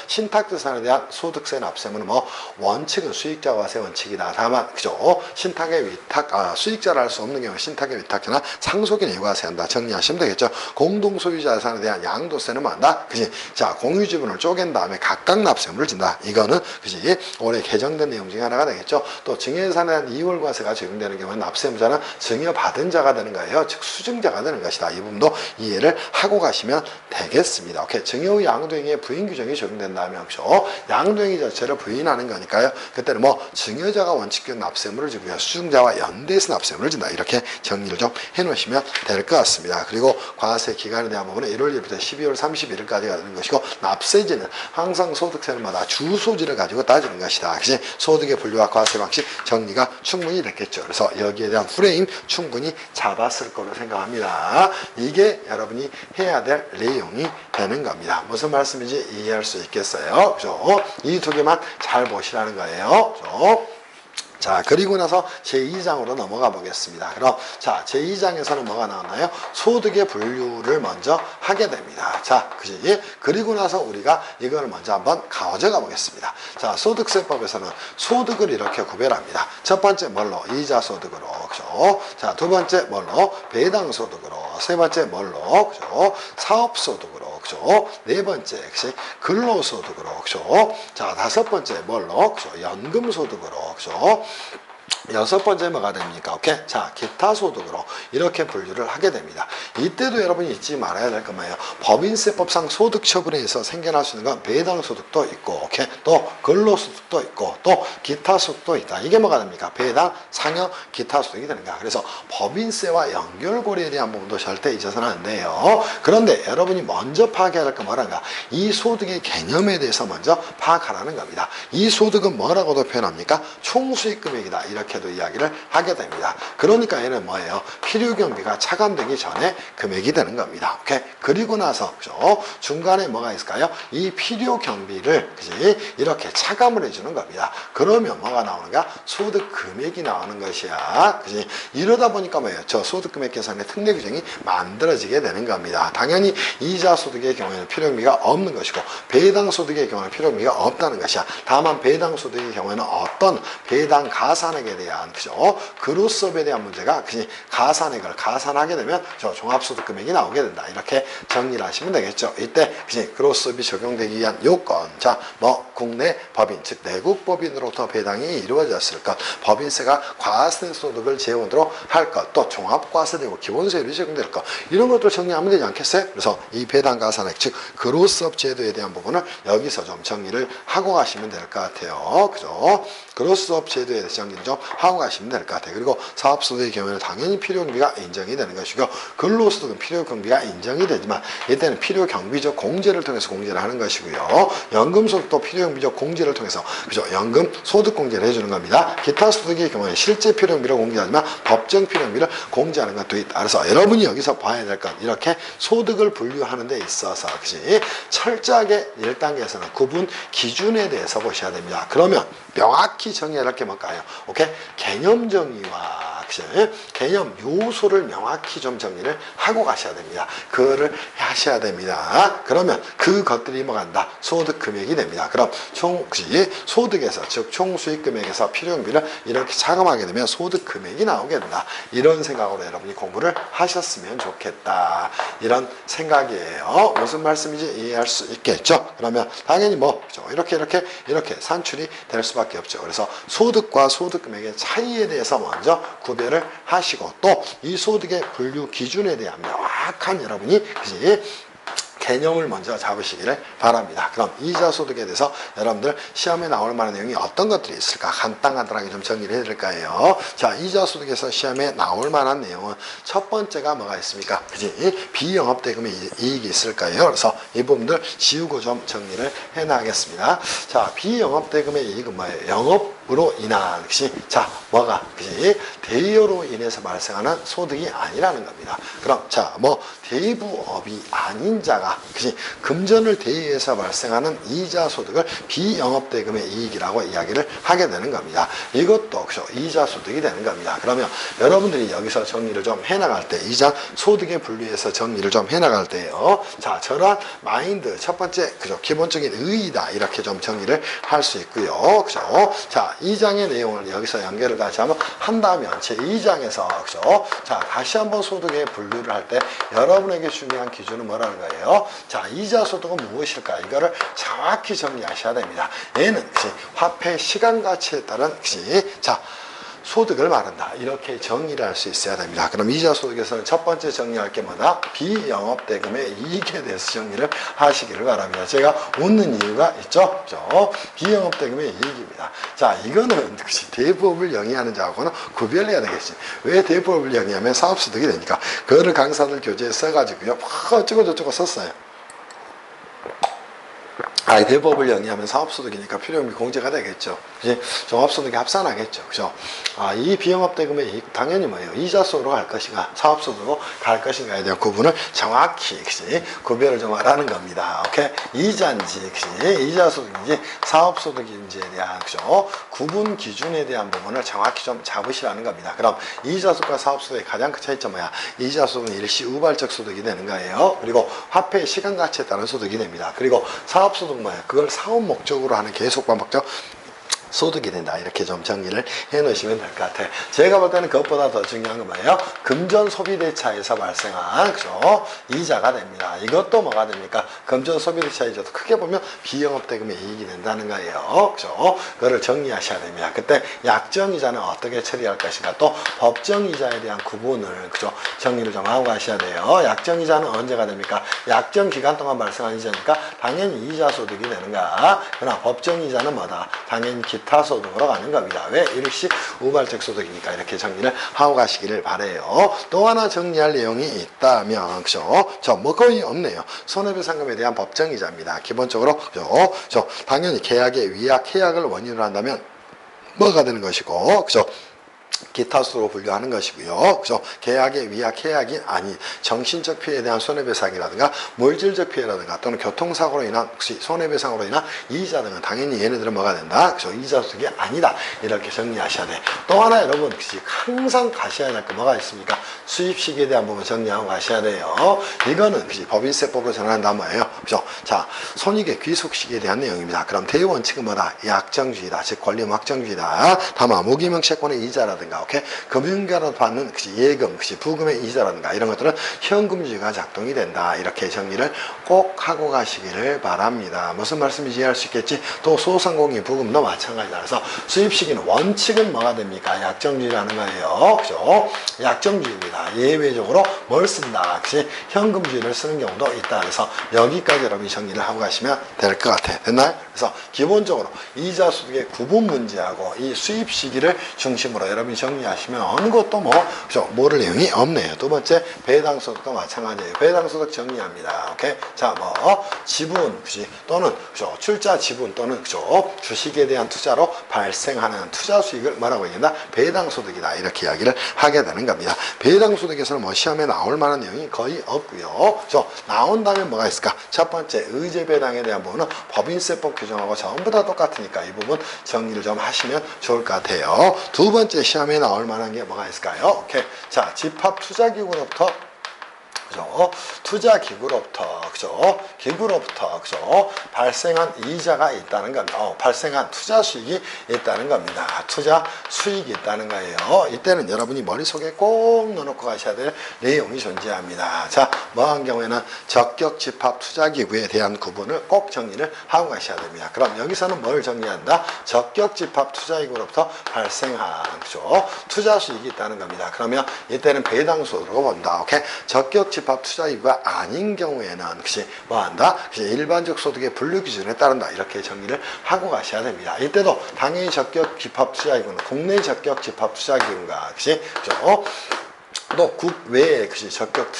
신탁자산에 대한 소득세 납세물은 뭐 원칙은 수익자 과세 원칙이다. 다만 그죠? 신탁의 위탁 수익자를 할 수 없는 경우 신탁의 위탁자나 상속인의 과세한다. 정리하시면 되겠죠. 공동소유자산에 대한 양도세는 뭐한다? 그지? 자, 공유지분을 쪼갠 다음에 각각 납세물을 진다. 이거는 그지 올해 개정된 내용 중에 하나가 되겠죠. 또 증여예산에 대한 이월과세가 적용되는 경우는 납세무자는 증여받은 자가 되는 거예요. 즉 수증자가 되는 것이다. 이 부분도 이해를 하고 가시면 되겠습니다. 오케이. 증여 양도행위의 부인 규정이 적용된다면 그죠? 양도행위 자체를 부인하는 거니까요. 그때는 뭐 증여자가 원칙적 납세물을 지고요. 수증자와 연대해서 납세물을 진다. 이렇게 정리를 좀 해놓으시면 될 것 같습니다. 그리고 과세 기간에 대한 부분은 1월 1일부터 12월 31일까지가 되는 것이고 납세지는 항상 소득세는마다 주소지를 가지고 따지는 것이다. 그치? 소득의 분류와 과세 방식 정리가 충분히 됐겠죠. 그래서 여기에 대한 프레임 충분히 잡았을 거로 생각합니다. 이게 여러분이 해야 될 내용이 되는 겁니다. 무슨 말씀인지 이해할 수 있겠어요? 그죠? 이 두 개만 잘 보시라는 거예요. 그죠? 자, 그리고 나서 제2장으로 넘어가 보겠습니다. 그럼 자, 제2장에서는 뭐가 나왔나요? 소득의 분류를 먼저 하게 됩니다. 자, 그지? 그리고 나서 우리가 이걸 먼저 한번 가져가 보겠습니다. 자, 소득세법에서는 소득을 이렇게 구별합니다. 첫 번째 뭘로? 이자 소득으로. 그죠? 자, 두 번째 뭘로? 배당 소득으로. 세 번째 뭘로? 그죠? 사업 소득으로. 그죠? 네 번째, 그치? 근로소득으로. 그죠? 자, 다섯 번째 뭘로? 그죠? 연금소득으로. 그죠? 여섯 번째 뭐가 됩니까? 오케이? 자, 기타 소득으로 이렇게 분류를 하게 됩니다. 이때도 여러분이 잊지 말아야 될 건 뭐예요? 법인세법상 소득 처분에 의해서 생겨날 수 있는 건 배당 소득도 있고, 오케이? 또 근로 소득도 있고, 또 기타 소득도 있다. 이게 뭐가 됩니까? 배당, 상여, 기타 소득이 되는 거야. 그래서 법인세와 연결고리에 대한 부분도 절대 잊어서는 안 돼요. 그런데 여러분이 먼저 파악해야 할 건 뭐란가? 이 소득의 개념에 대해서 먼저 파악하라는 겁니다. 이 소득은 뭐라고도 표현합니까? 총수익 금액이다. 이렇게도 이야기를 하게 됩니다. 그러니까 얘는 뭐예요? 필요경비가 차감되기 전에 금액이 되는 겁니다. 오케이? 그리고 나서 그죠? 중간에 뭐가 있을까요? 이 필요경비를 그지? 이렇게 차감을 해주는 겁니다. 그러면 뭐가 나오는가? 소득 금액이 나오는 것이야. 그지? 이러다 보니까 뭐예요? 저 소득 금액 계산의 특례 규정이 만들어지게 되는 겁니다. 당연히 이자 소득의 경우에는 필요경비가 없는 것이고 배당 소득의 경우에는 필요경비가 없다는 것이야. 다만 배당 소득의 경우에는 어떤 배당 가산액에 가산액에 대한 그죠? 그로스업에 대한 문제가 그지 가산액을 가산하게 되면 저 종합소득 금액이 나오게 된다. 이렇게 정리를 하시면 되겠죠. 이때 그지 그로스업이 적용되기 위한 요건. 자, 뭐 국내 법인 즉 내국 법인으로부터 배당이 이루어졌을 것, 법인세가 과세 소득을 재원으로 할 것, 또 종합과세되고 기본세율이 적용될 것, 이런 것들 정리하면 되지 않겠어요? 그래서 이 배당 가산액 즉 그로스업 제도에 대한 부분을 여기서 좀 정리를 하고 가시면 될 것 같아요. 그죠? 그로스업 제도에 대해서 정리를 좀 하고 가시면 될 것 같아요. 그리고 사업소득의 경우에는 당연히 필요경비가 인정이 되는 것이고, 근로소득은 필요경비가 인정이 되지만 이때는 필요경비적 공제를 통해서 공제를 하는 것이고요. 연금소득도 필요경비적 공제를 통해서 그죠? 연금 소득 공제를 해주는 겁니다. 기타 소득의 경우에는 실제 필요경비를 공제하지만 법정 필요경비를 공제하는 것도 있다. 그래서 여러분이 여기서 봐야 될 것, 이렇게 소득을 분류하는 데 있어서 그치? 철저하게 1단계에서는 구분 기준에 대해서 보셔야 됩니다. 그러면 명확히 정의할 게 뭘까요? 오케이? 개념 정의와 그치? 개념 요소를 명확히 좀 정리를 하고 가셔야 됩니다. 그거를 하셔야 됩니다. 그러면 그것들이 뭐간다? 소득 금액이 됩니다. 그럼 총 그치? 소득에서 즉 총수익 금액에서 필요경비를 이렇게 차감하게 되면 소득 금액이 나오게 된다. 이런 생각으로 여러분이 공부를 하셨으면 좋겠다. 이런 생각이에요. 무슨 말씀인지 이해할 수 있겠죠? 그러면 당연히 뭐 그죠? 이렇게 산출이 될 수밖에 없죠. 그래서 소득과 소득 금액의 차이에 대해서 먼저 구별을 하시고, 또 이 소득의 분류 기준에 대한 명확한 여러분이 그지? 개념을 먼저 잡으시기를 바랍니다. 그럼 이자 소득에 대해서 여러분들 시험에 나올 만한 내용이 어떤 것들이 있을까 간단하게 좀 정리를 해드릴까요? 자, 이자 소득에서 시험에 나올 만한 내용은 첫 번째가 뭐가 있습니까? 그지? 비영업대금의 이익이 있을까요? 그래서 이 부분들 지우고 좀 정리를 해놔야겠습니다. 자, 비영업대금의 이익은 뭐예요? 영업으로 인한 그지? 자, 뭐가 그지? 대여로 인해서 발생하는 소득이 아니라는 겁니다. 그럼 자, 뭐 대부업이 아닌 자가 그치? 금전을 대여해서 발생하는 이자 소득을 비영업대금의 이익이라고 이야기를 하게 되는 겁니다. 이것도 그죠? 이자 소득이 되는 겁니다. 그러면 여러분들이 여기서 정리를 좀 해나갈 때, 이자 소득의 분류에서 정리를 좀 해나갈 때요. 자, 저러한 마인드 첫 번째 그죠? 기본적인 의의다 이렇게 좀 정리를 할 수 있고요. 그죠? 자, 2장의 내용을 여기서 연결을 다시 한번 한다면 제 2장에서 그죠? 자, 다시 한번 소득의 분류를 할 때 여러분에게 중요한 기준은 뭐라는 거예요? 자, 이자 소득은 무엇일까? 이거를 정확히 정리하셔야 됩니다. 얘는 화폐 시간 가치에 따른 자, 소득을 말한다. 이렇게 정리를 할 수 있어야 됩니다. 그럼 이자 소득에서는 첫 번째 정리할 게 뭐다? 비영업대금의 이익에 대해서 정리를 하시기를 바랍니다. 제가 웃는 이유가 있죠? 그죠? 비영업대금의 이익입니다. 자, 이거는 대부업을 영위하는 자하고는 구별해야 되겠지. 왜 대부업을 영위하면 사업소득이 되니까. 그거를 강사들 교재에 써가지고요. 어쩌고 저쩌고 썼어요. 대부업을 영위하면 사업소득이니까 필요경비 공제가 되겠죠. 이제 종합소득이 합산하겠죠. 그죠? 이 비영업대금의 이익, 당연히 뭐예요? 이자소득으로 갈 것인가, 사업소득으로 갈 것인가에 대한 구분을 정확히, 그치? 구별을 좀 하라는 겁니다. 오케이? 이자인지, 그치? 이자소득인지, 사업소득인지에 대한, 그죠? 구분 기준에 대한 부분을 정확히 좀 잡으시라는 겁니다. 그럼 이자소득과 사업소득의 가장 큰 차이점 뭐야? 이자소득은 일시 우발적 소득이 되는 거예요. 그리고 화폐의 시간 가치에 따른 소득이 됩니다. 그리고 사업소득 뭐예요? 그걸 사업 목적으로 하는 계속 반복적 소득이 된다. 이렇게 좀 정리를 해 놓으시면 될 것 같아요. 제가 볼 때는 그것보다 더 중요한 건 뭐예요? 금전 소비대차에서 발생한 그죠? 이자가 됩니다. 이것도 뭐가 됩니까? 금전 소비대차 이자도 크게 보면 비영업대금의 이익이 된다는 거예요. 그죠? 그거를 정리하셔야 됩니다. 그때 약정이자는 어떻게 처리할 것인가, 또 법정이자에 대한 구분을 그죠? 정리를 좀 하고 가셔야 돼요. 약정이자는 언제가 됩니까? 약정 기간 동안 발생한 이자니까 당연히 이자 소득이 되는가. 그러나 법정이자는 뭐다? 당연히 기타 소득으로 가는 겁니다. 왜? 일시 우발적 소득이니까. 이렇게 정리를 하고 가시기를 바래요. 또 하나 정리할 내용이 있다면 그죠? 뭐 거의 없네요. 손해배상금에 대한 법정이자입니다. 기본적으로 그죠? 당연히 계약의 위약, 해약을 원인으로 한다면 뭐가 되는 것이고, 그죠? 기타 수로 분류하는 것이고요. 그죠? 계약의 위약, 해약이 아닌 정신적 피해에 대한 손해배상이라든가 물질적 피해라든가 또는 교통사고로 인한 혹시 손해배상으로 인한 이자 등은 당연히 얘네들은 뭐가 된다? 그죠? 이자 소득이 아니다. 이렇게 정리하셔야 돼. 또 하나 여러분 항상 가셔야 될 거 뭐가 있습니까? 수입 시기에 대한 부분 정리하고 가셔야 돼요. 이거는 법인세법으로 전환한다면 뭐예요? 그죠? 자, 손익의 귀속식에 대한 내용입니다. 그럼 대원칙은 뭐다? 약정주의다. 즉 권리금 확정주의다. 다만 무기명 채권의 이자라든가, 오케이? 금융가로 받는 그치 예금, 그치 부금의 이자라든가 이런 것들은 현금주의가 작동이 된다. 이렇게 정리를 꼭 하고 가시기를 바랍니다. 무슨 말씀인지 이해할 수 있겠지? 또 소상공인 부금도 마찬가지다. 그래서 수입 시기는 원칙은 뭐가 됩니까? 약정주의라는 거예요. 그죠? 약정주의입니다. 예외적으로 뭘 쓴다? 그치? 현금주의를 쓰는 경우도 있다. 그래서 여기까지 여러분이 정리를 하고 가시면 될 것 같아. 됐나요? 그래서 기본적으로 이자 소득의 구분 문제하고 이 수입 시기를 중심으로 여러분이 정리하시면 어느 것도 그죠? 모를 내용이 없네요. 두 번째, 배당 소득도 마찬가지예요. 배당 소득 정리합니다. 오케이? 자, 지분, 그지? 또는, 그죠? 출자 지분 또는, 그죠? 주식에 대한 투자로 발생하는 투자 수익을 뭐라고 얘기한다? 배당 소득이다. 이렇게 이야기를 하게 되는 겁니다. 배당 소득에서는 시험에 나올 만한 내용이 거의 없고요. 그죠? 나온다면 뭐가 있을까? 첫 번째, 의제 배당에 대한 부분은 법인세법 규정하고 전부 다 똑같으니까 이 부분 정리를 좀 하시면 좋을 것 같아요. 두 번째, 시험에 나올 만한 게 뭐가 있을까요? 오케이. 자, 집합투자기구로부터 그죠? 투자기구로부터, 그죠? 기구로부터, 그죠? 발생한 이자가 있다는 겁니다. 발생한 투자 수익이 있다는 겁니다. 투자 수익이 있다는 거예요. 이때는 여러분이 머릿속에 꼭 넣어놓고 가셔야 될 내용이 존재합니다. 자, 뭐한 경우에는 적격 집합 투자기구에 대한 구분을 꼭 정리를 하고 가셔야 됩니다. 그럼 여기서는 뭘 정리한다? 적격 집합 투자기구로부터 발생한, 그죠? 투자 수익이 있다는 겁니다. 그러면 이때는 배당소득으로 본다. 오케이? 적격 집합 투자기구가 아닌 경우에는 그치 뭐한다? 그치 일반적 소득의 분류 기준에 따른다. 이렇게 정리를 하고 가셔야 됩니다. 이때도 당연히 적격 집합 투자기구는 국내 적격 집합 투자기구인가, 그치? 그죠? 또 국외에 그치 적격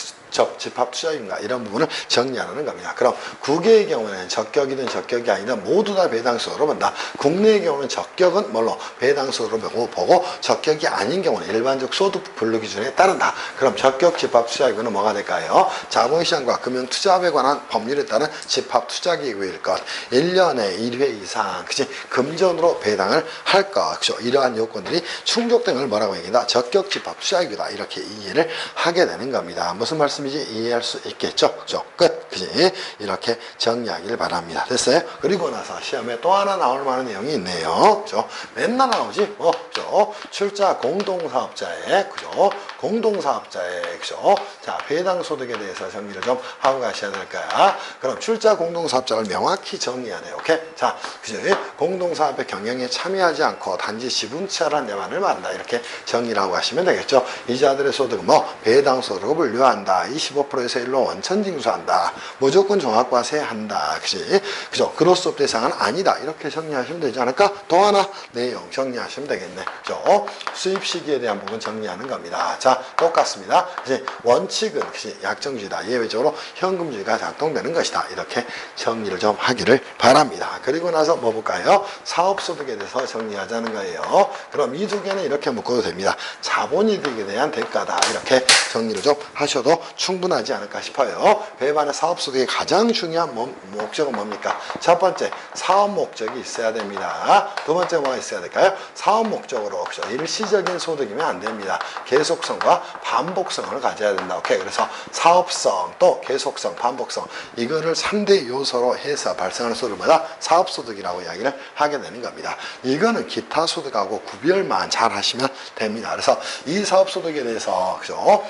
집합 투자인가 이런 부분을 정리하는 겁니다. 그럼 국외의 경우에는 적격이든 적격이 아니든 모두 다 배당소득으로 본다. 국내의 경우는 적격은 뭘로 배당소득으로 보고 적격이 아닌 경우는 일반적 소득 분류 기준에 따른다. 그럼 적격 집합 투자기구는 뭐가 될까요? 자본시장과 금융투자업에 관한 법률에 따른 집합 투자기구일 것. 1년에 1회 이상 그치 금전으로 배당을 할 것. 그죠? 이러한 요건들이 충족된 걸 뭐라고 얘기한다? 적격 집합 투자기구다. 이렇게 이해를 하게 되는 겁니다. 무슨 말씀 이해할 수 있겠죠? 그죠? 끝. 그지? 이렇게 정리하길 바랍니다. 됐어요? 그리고 나서 시험에 또 하나 나올 만한 내용이 있네요. 그죠? 맨날 나오지? 그죠? 출자 공동사업자의, 그죠? 공동사업자의, 그죠? 자, 배당소득에 대해서 정리를 좀 하고 가셔야 될 거야. 그럼 출자 공동사업자를 명확히 정리해야 돼요. 오케이? 자, 그죠? 공동사업의 경영에 참여하지 않고 단지 지분차란 데만을 말한다. 이렇게 정리를 하고 가시면 되겠죠? 이자들의 소득은 배당소득을 분류한다. 25%에서 1로 원천징수한다. 무조건 종합과세한다. 그치? 그죠? 그로스업 대상은 아니다. 이렇게 정리하시면 되지 않을까? 또 하나 내용 정리하시면 되겠네. 그죠? 수입 시기에 대한 부분 정리하는 겁니다. 자, 똑같습니다. 그치? 원칙은 그치? 약정주의다. 예외적으로 현금주의가 작동되는 것이다. 이렇게 정리를 좀 하기를 바랍니다. 그리고 나서 뭐 볼까요? 사업소득에 대해서 정리하자는 거예요. 그럼 이 두 개는 이렇게 묶어도 됩니다. 자본이득에 대한 대가다. 이렇게 정리를 좀 하셔도 충분하지 않을까 싶어요. 배반의 사업소득의 가장 중요한 목적은 뭡니까? 첫 번째, 사업 목적이 있어야 됩니다. 두 번째 뭐가 있어야 될까요? 사업 목적으로 그죠? 일시적인 소득이면 안 됩니다. 계속성과 반복성을 가져야 된다. 오케이. 그래서 사업성, 또 계속성, 반복성 이거를 3대 요소로 해서 발생하는 소득마다 사업소득이라고 이야기를 하게 되는 겁니다. 이거는 기타 소득하고 구별만 잘 하시면 됩니다. 그래서 이 사업소득에 대해서 그죠?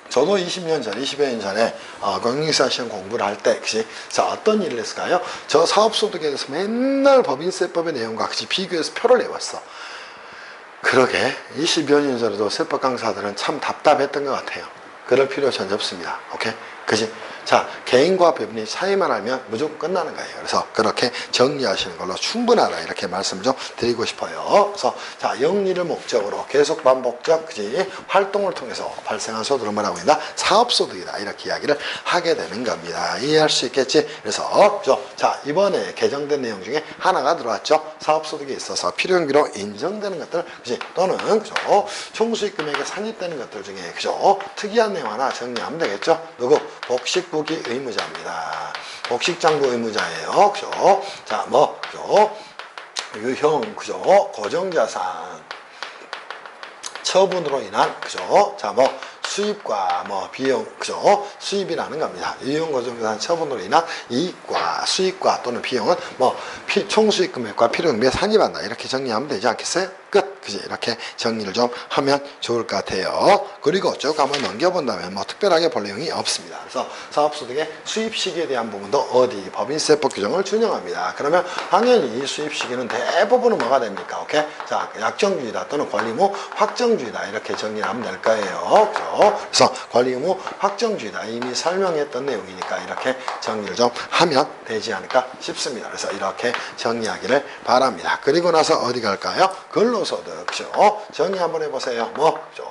저도 20년 전, 20여 년 전에 공인중개사 시험 공부를 할 때, 그치? 자, 어떤 일을 했을까요? 저 사업소득에 대해서 맨날 법인세법의 내용과 같이 비교해서 표를 내봤어. 그러게 20여 년 전에도 세법 강사들은 참 답답했던 것 같아요. 그럴 필요 전혀 없습니다. 오케이? 그치? 자, 개인과 배분이 차이만 알면 무조건 끝나는 거예요. 그래서 그렇게 정리하시는 걸로 충분하다. 이렇게 말씀 좀 드리고 싶어요. 그래서 자, 영리를 목적으로 계속 반복적 그지 활동을 통해서 발생한 소득을 뭐라고 한다? 사업소득이다. 이렇게 이야기를 하게 되는 겁니다. 이해할 수 있겠지? 그래서 그죠? 자, 이번에 개정된 내용 중에 하나가 들어왔죠. 사업소득에 있어서 필요경비로 인정되는 것들, 그지? 또는 그죠? 총수익 금액에 산입되는 것들 중에 그죠? 특이한 내용 하나 정리하면 되겠죠? 누구? 복식부기 의무자입니다. 복식장부 의무자예요. 그죠? 자, 그죠? 유형, 그죠? 고정자산. 처분으로 인한, 그죠? 자, 수입과 뭐 비용, 그죠? 수입이라는 겁니다. 이용고정자산 처분으로 인한 이익과 수입과 또는 비용은 뭐 총수익 금액과 필요금액에 산입한다. 이렇게 정리하면 되지 않겠어요? 끝. 그지? 이렇게 정리를 좀 하면 좋을 것 같아요. 그리고 쭉 한번 넘겨본다면 뭐 특별하게 볼 내용이 없습니다. 그래서 사업소득의 수입 시기에 대한 부분도 어디 법인세법 규정을 준용합니다. 그러면 당연히 이 수입 시기는 대부분은 뭐가 됩니까? 오케이? 자, 약정주의다 또는 권리의무 확정주의다. 이렇게 정리를 하면 될 거예요. 그죠? 그래서 권리의무 확정주의다. 이미 설명했던 내용이니까 이렇게 정리를 좀 하면 되지 않을까 싶습니다. 그래서 이렇게 정리하기를 바랍니다. 그리고 나서 어디 갈까요? 근로소득. 그죠? 정리 한번 해보세요. 뭐, 그죠?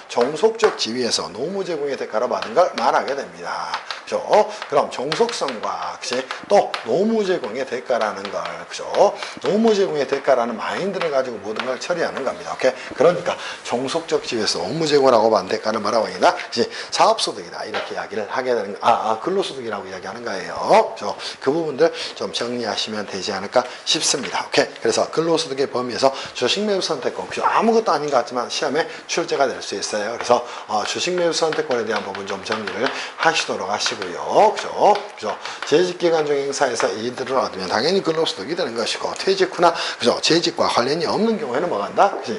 종속적 지위에서 노무 제공의 대가로 받은 걸 말하게 됩니다. 그죠? 그럼 종속성과, 그치? 또 노무 제공의 대가라는 걸, 그죠? 노무 제공의 대가라는 마인드를 가지고 모든 걸 처리하는 겁니다. 오케이? 그러니까 종속적 지위에서 노무 제공하고 받은 대가를 뭐라고 하냐? 그치? 사업소득이다. 이렇게 이야기를 하게 되는, 근로소득이라고 이야기하는 거예요. 그죠? 그 부분들 좀 정리하시면 되지 않을까 싶습니다. 오케이? 그래서 근로소득의 범위에서 주식 매수 선택권, 그죠? 아무것도 아닌 것 같지만 시험에 출제가 될 수 있어요. 그래서 주식 매수 선택권에 대한 부분 좀 정리를 하시도록 하시고요. 그죠? 그죠? 재직기간 중 행사에서 이익들을 얻으면 당연히 근로소득이 되는 것이고, 퇴직 후나, 그죠? 재직과 관련이 없는 경우에는 뭐 한다? 그지?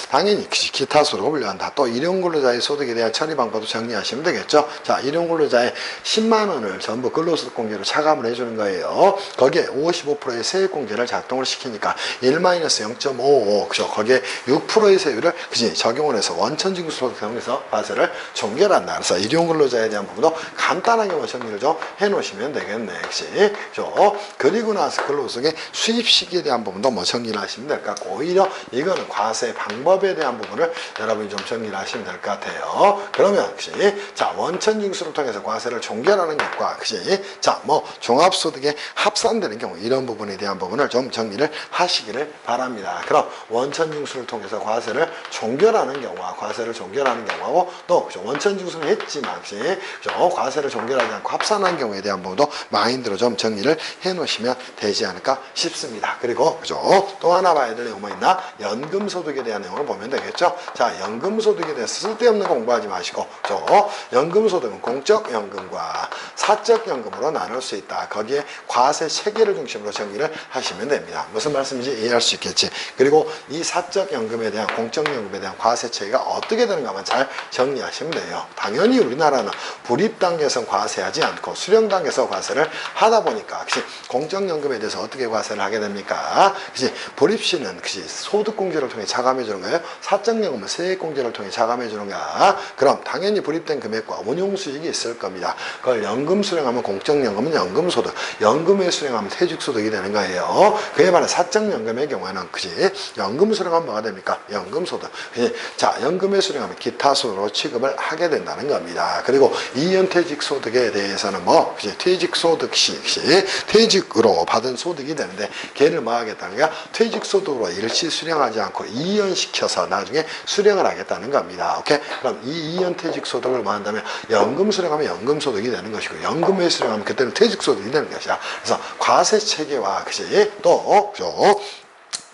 당연히 기타 소득을 분류한다. 또 일용근로자의 소득에 대한 처리 방법도 정리하시면 되겠죠? 자, 일용근로자의 10만 원을 전부 근로소득 공제로 차감을 해주는 거예요. 거기에 55%의 세액공제를 작동을 시키니까 1-0.55, 그죠? 거기에 6%의 세율을, 그지? 적용을 해서 원천징수소득 사용해서 과세를 종결한다. 그래서 일용근로자에 대한 부분도 간단하게 뭐 정리를 좀 해놓으시면 되겠네. 그치? 그죠? 그리고 나서 근로소득의 수입 시기에 대한 부분도 뭐 정리를 하시면 될 것 같고, 오히려 이거는 과세 방법에 대한 부분을 여러분이 좀 정리를 하시면 될 것 같아요. 그러면, 그치? 자, 원천징수를 통해서 과세를 종결하는 것과, 그치? 자, 뭐 종합소득에 합산되는 경우, 이런 부분에 대한 부분을 좀 정리를 하시기를 바랍니다. 그럼 원천징수를 통해서 과세를 종결하는 경우와 과세를 종결하는 경우하고, 또 그죠? 원천징수는 했지만, 그치? 그죠? 과세를 종결하지 않고 합산한 경우에 대한 부분도 마인드로 좀 정리를 해 놓으시면 되지 않을까 싶습니다. 그리고, 그죠? 또 하나 봐야 될 내용 뭐 있나? 연금소득에 대한 내용을 보면 되겠죠? 자, 연금소득에 대해서 쓸데없는 거 공부하지 마시고, 그죠? 연금소득은 공적연금과 사적연금으로 나눌 수 있다. 거기에 과세 체계를 중심으로 정리를 하시면 됩니다. 무슨 말씀인지 이해할 수 있겠지. 그리고 이 사적연금에 대한, 공적연금에 대한 과세 체계가 어떻게 되는가만 잘 정리하시면 돼요. 당연히 우리나라는 불입 단계에서 과세하지 않고 수령 단계에서 과세를 하다 보니까, 그치? 공적연금에 대해서 어떻게 과세를 하게 됩니까? 그치? 불입 시는, 그치? 소득공제를 통해 차감해 주는 거예요. 사적연금은 세액공제를 통해 차감해 주는 거야. 그럼 당연히 불입된 금액과 운용수익이 있을 겁니다. 그걸 연금 수령하면 공적연금은 연금소득, 연금에 수령하면 퇴직소득이 되는 거예요. 그에 반해 사적연금의 경우에는, 그치? 연금 수령하면 뭐가 됩니까? 연금소득. 그치? 자, 연금에 수령하면 기타소득으로 취급을 하게 된다는 겁니다. 그리고 이연퇴직소득에 대해서는 뭐, 그치? 퇴직소득 시, 그치? 퇴직으로 받은 소득이 되는데, 걔를 뭐 하겠다는 거야? 퇴직소득으로 일시 수령하지 않고 이연시켜서 나중에 수령을 하겠다는 겁니다. 오케이? 그럼 이 이연퇴직소득을 뭐 한다면, 연금 수령하면 연금소득이 되는 것이고, 연금에 수령하면 그때는 퇴직소득이 되는 것이야. 그래서 과세 체계와, 그치? 또, 그죠?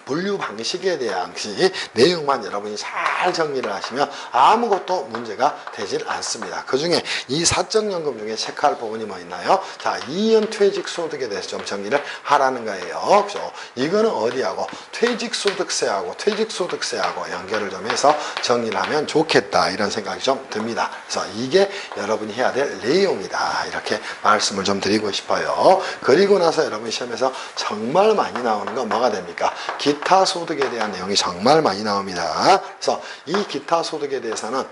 분류 방식에 대한 내용만 여러분이 잘 정리를 하시면 아무것도 문제가 되질 않습니다. 그 중에 이 사적연금 중에 체크할 부분이 뭐 있나요? 자, 이연퇴직소득에 대해서 좀 정리를 하라는 거예요. 그죠? 이거는 어디하고? 퇴직소득세하고 퇴직소득세하고 연결을 좀 해서 정리를 하면 좋겠다. 이런 생각이 좀 듭니다. 그래서 이게 여러분이 해야 될 내용이다. 이렇게 말씀을 좀 드리고 싶어요. 그리고 나서 여러분 시험에서 정말 많이 나오는 건 뭐가 됩니까? 기타 소득에 대한 내용이 정말 많이 나옵니다. 그래서 이 기타 소득에 대해서는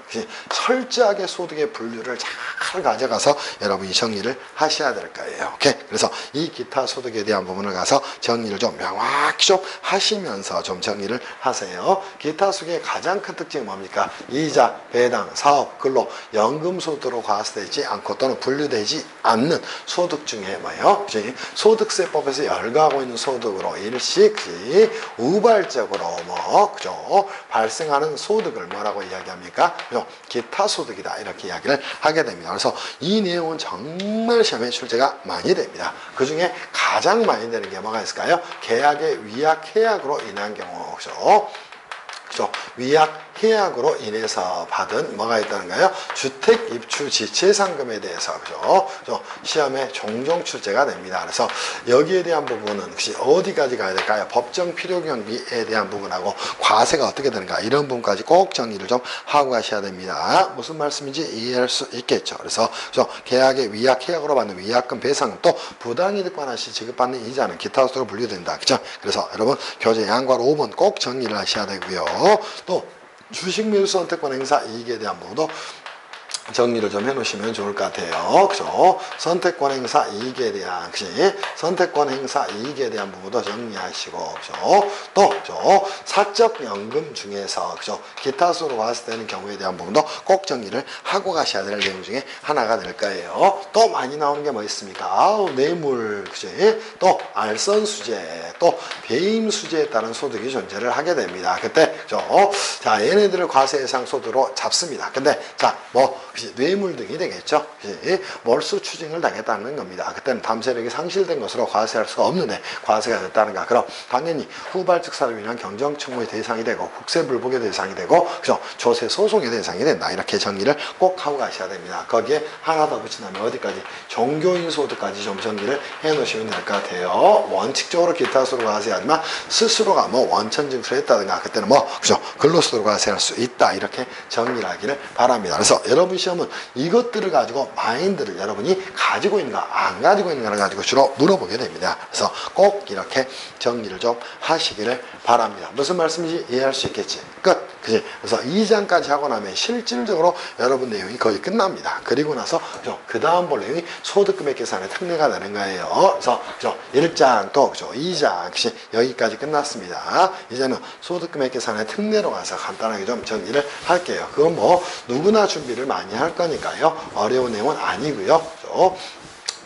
철저하게 소득의 분류를 잘 가져가서 여러분이 정리를 하셔야 될 거예요. 오케이? 그래서 이 기타 소득에 대한 부분을 가서 정리를 좀 명확히 좀 하시면서 좀 정리를 하세요. 기타 소득의 가장 큰 특징이 뭡니까? 이자, 배당, 사업, 근로, 연금 소득으로 과세되지 않고 또는 분류되지 않는 소득 중에 뭐예요? 소득세법에서 열거하고 있는 소득으로 일시 우발적으로 그죠? 발생하는 소득을 뭐라고 이야기합니까? 기타 소득이다. 이렇게 이야기를 하게 됩니다. 그래서 이 내용은 정말 시험에 출제가 많이 됩니다. 그 중에 가장 많이 되는 게 뭐가 있을까요? 계약의 위약 해약으로 인한 경우, 그죠? 위약 계약으로 인해서 받은 뭐가 있다는가요? 주택 입주 지체 상금에 대해서 그죠? 시험에 종종 출제가 됩니다. 그래서 여기에 대한 부분은 혹시 어디까지 가야 될까요? 법정 필요 경비에 대한 부분하고 과세가 어떻게 되는가 이런 부분까지 꼭 정리를 좀 하고 가셔야 됩니다. 무슨 말씀인지 이해할 수 있겠죠. 그래서 계약의 위약, 계약으로 받는 위약금 배상 또 부당이득 관할 시 지급받는 이자는 기타 수로 분류된다. 그죠? 그래서 여러분 교재 양괄 5번 꼭 정리를 하셔야 되고요. 또 주식 매수 선택권 행사 이익에 대한 부분도 정리를 좀 해놓으시면 좋을 것 같아요. 그죠? 선택권 행사 이익에 대한, 그지? 선택권 행사 이익에 대한 부분도 정리하시고, 그죠? 또, 그죠? 사적연금 중에서, 그죠? 기타 수로 과세되는 경우에 대한 부분도 꼭 정리를 하고 가셔야 될 내용 중에 하나가 될 거예요. 또 많이 나오는 게 뭐 있습니까? 뇌물, 그지? 또, 알선 수재, 또, 배임 수재에 따른 소득이 존재를 하게 됩니다. 그때, 그죠? 자, 얘네들을 과세 예상 소득으로 잡습니다. 근데, 자, 뇌물 등이 되겠죠. 몰수 추징을 당했다는 겁니다. 그때는 담세력이 상실된 것으로 과세할 수가 없는데 과세가 됐다는가. 그럼 당연히 후발적 사업을 위한 경정청구의 대상이 되고 국세불복의 대상이 되고 그죠? 조세 소송의 대상이 된다. 이렇게 정리를 꼭 하고 가셔야 됩니다. 거기에 하나 더 붙인다면 어디까지? 종교인 소득까지 좀 정리를 해놓으시면 될 것 같아요. 원칙적으로 기타 수로 과세하지만 스스로가 원천 징수를 했다든가 그때는 그죠? 근로소득으로 과세할 수 있다. 이렇게 정리를 하기를 바랍니다. 그래서 여러분 시험은 이것들을 가지고 마인드를 여러분이 가지고 있는가 안 가지고 있는가를 가지고 주로 물어보게 됩니다. 그래서 꼭 이렇게 정리를 좀 하시기를 바랍니다. 무슨 말씀인지 이해할 수 있겠지? 끝. 그치? 그래서 2장까지 하고 나면 실질적으로 여러분 내용이 거의 끝납니다. 그리고 나서 그 다음 볼 내용이 소득금액 계산의 특례가 되는 거예요. 그래서 1장 또 2장 그치? 여기까지 끝났습니다. 이제는 소득금액 계산의 특례로 가서 간단하게 좀 정리를 할게요. 그건 누구나 준비를 많이 할 거니까요. 어려운 내용은 아니고요. 그죠?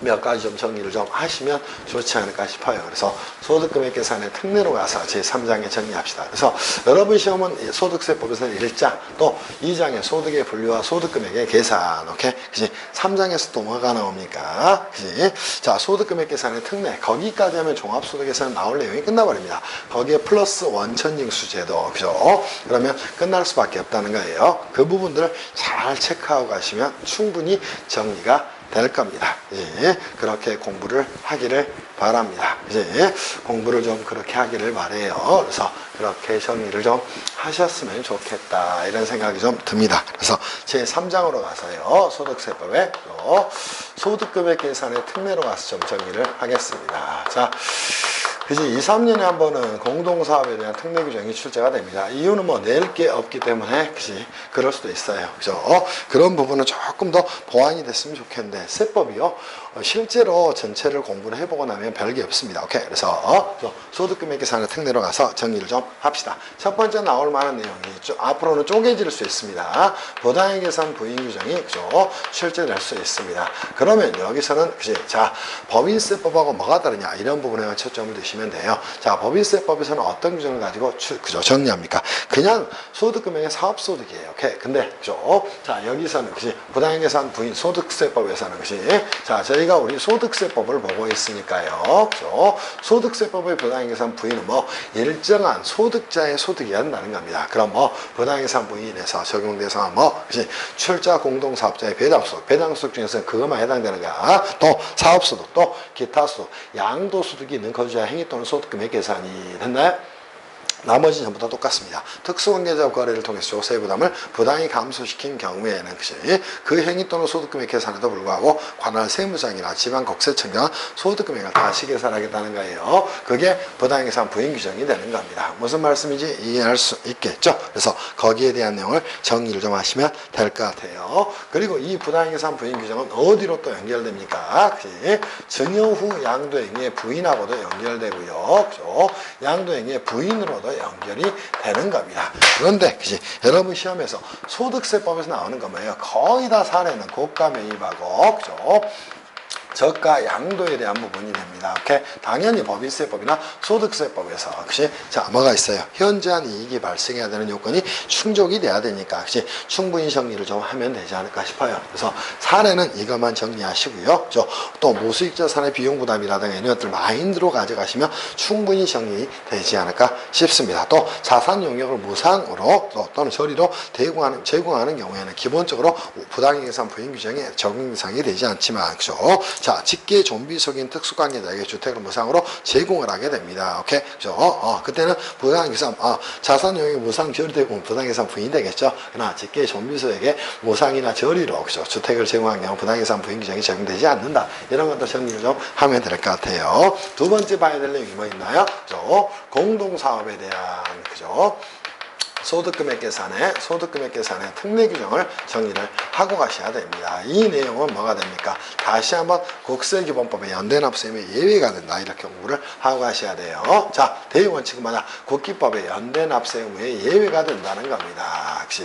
몇 가지 좀 정리를 좀 하시면 좋지 않을까 싶어요. 그래서 소득금액 계산의 특례로 가서 제3장에 정리합시다. 그래서 여러분 시험은 소득세법에서는 1장 또 2장의 소득의 분류와 소득금액의 계산 오케이? 그치? 3장에서 또 뭐가 나옵니까? 그치? 자, 소득금액 계산의 특례 거기까지 하면 종합소득에서는 나올 내용이 끝나버립니다. 거기에 플러스 원천징수제도 그죠? 그러면 끝날 수밖에 없다는 거예요. 그 부분들을 잘 체크하고 가시면 충분히 정리가 될 겁니다. 예, 그렇게 공부를 하기를 바랍니다. 이제 공부를 좀 그렇게 하기를 바래요. 그래서 그렇게 정리를 좀 하셨으면 좋겠다 이런 생각이 좀 듭니다. 그래서 제 3장으로 가서요. 소득세법에 소득금액 계산의 특례로 가서 좀 정리를 하겠습니다. 자, 그지 2, 3년에 한 번은 공동사업에 대한 특례 규정이 출제가 됩니다. 이유는 낼 게 없기 때문에 그지 그럴 수도 있어요. 그죠? 그런 부분은 조금 더 보완이 됐으면 좋겠는데 세법이요. 실제로 전체를 공부를 해보고 나면 별게 없습니다. 오케이. 그래서 소득금액 계산의 특례로 가서 정리를 좀 합시다. 첫 번째 나올 만한 내용이 앞으로는 쪼개질 수 있습니다. 부당의 계산 부인 규정이 그죠? 출제될 수 있습니다. 그러면 여기서는 그지 자 법인세법하고 뭐가 다르냐 이런 부분에만 초점을 두시면 돼요. 자, 법인세법에서는 어떤 규정을 가지고 그죠? 정리합니까? 그냥 소득금액의 사업소득이에요. 오케이. 근데 그죠? 자, 여기서는 그지 부당의 계산 부인 소득세법에서는 그지 자, 저희가 우리 소득세법을 보고 있으니까요. 그죠? 소득세법의 부당의 계산 부인은 일정한 소득자의 소득이 한다는 겁니다. 그럼 부당의 계산 부인에서 적용 대상은 그지 출자 공동사업자의 배당소득, 배당소득 중에서는 그것만 해당되는 거야. 또 사업소득, 또 기타소득, 양도소득이 있는 거주자 행위 또는 소득금액 계산이 됐나요? 나머지는 전부 다 똑같습니다. 특수관계자 거래를 통해서 조세 부담을 부당히 감소시킨 경우에는 그 행위 또는 소득금액 계산에도 불구하고 관할 세무장이나 지방국세청장은 소득금액을 다시 계산하겠다는 거예요. 그게 부당히 계산 부인 규정이 되는 겁니다. 무슨 말씀인지 이해할 수 있겠죠? 그래서 거기에 대한 내용을 정리를 좀 하시면 될 것 같아요. 그리고 이 부당히 계산 부인 규정은 어디로 또 연결됩니까? 증여 후 양도행위의 부인하고도 연결되고요. 그죠? 양도행위의 부인으로도 연결이 되는 겁니다. 그런데 그치? 여러분 시험에서 소득세법에서 나오는 거 뭐예요? 거의 다 사례는 고가 매입하고 그죠? 저가 양도에 대한 부분이 됩니다. 오케이? 당연히 법인세법이나 소득세법에서 역시 자 뭐가 있어요? 현저한 이익이 발생해야 되는 요건이 충족이 돼야 되니까 역시 충분히 정리를 좀 하면 되지 않을까 싶어요. 그래서 사례는 이것만 정리하시고요. 또 무수익자산의 비용 부담이라든가 이런 것들 마인드로 가져가시면 충분히 정리되지 않을까 싶습니다. 또 자산 용역을 무상으로 또는 저리로 제공하는 경우에는 기본적으로 부당이익산 부인 규정에 적용 대상이 되지 않지만 그죠? 자, 직계 좀비 속인 특수관계자에게 주택을 무상으로 제공을 하게 됩니다. 오케이? 그죠? 그때는 부당이익산, 자산 용역이 무상 처리되고 부당이익산 부인이 되겠죠? 그러나 직계 좀비소에게 무상이나 저리로, 그죠? 주택을 제공한 경우 부당이익산 부인 규정이 적용되지 않는다. 이런 것도 정리를 좀 하면 될 것 같아요. 두 번째 봐야 될 내용이 뭐 있나요? 그죠? 공동사업에 대한, 그죠? 소득금액 계산의 특례 규정을 정리를 하고 가셔야 됩니다. 이 내용은 뭐가 됩니까? 다시 한번 국세기본법의 연대납세임의 예외가 된다. 이렇게 공부를 하고 가셔야 돼요. 자, 대의원칙은 뭐냐? 국기법의 연대납세 의무의 예외가 된다는 겁니다. 역시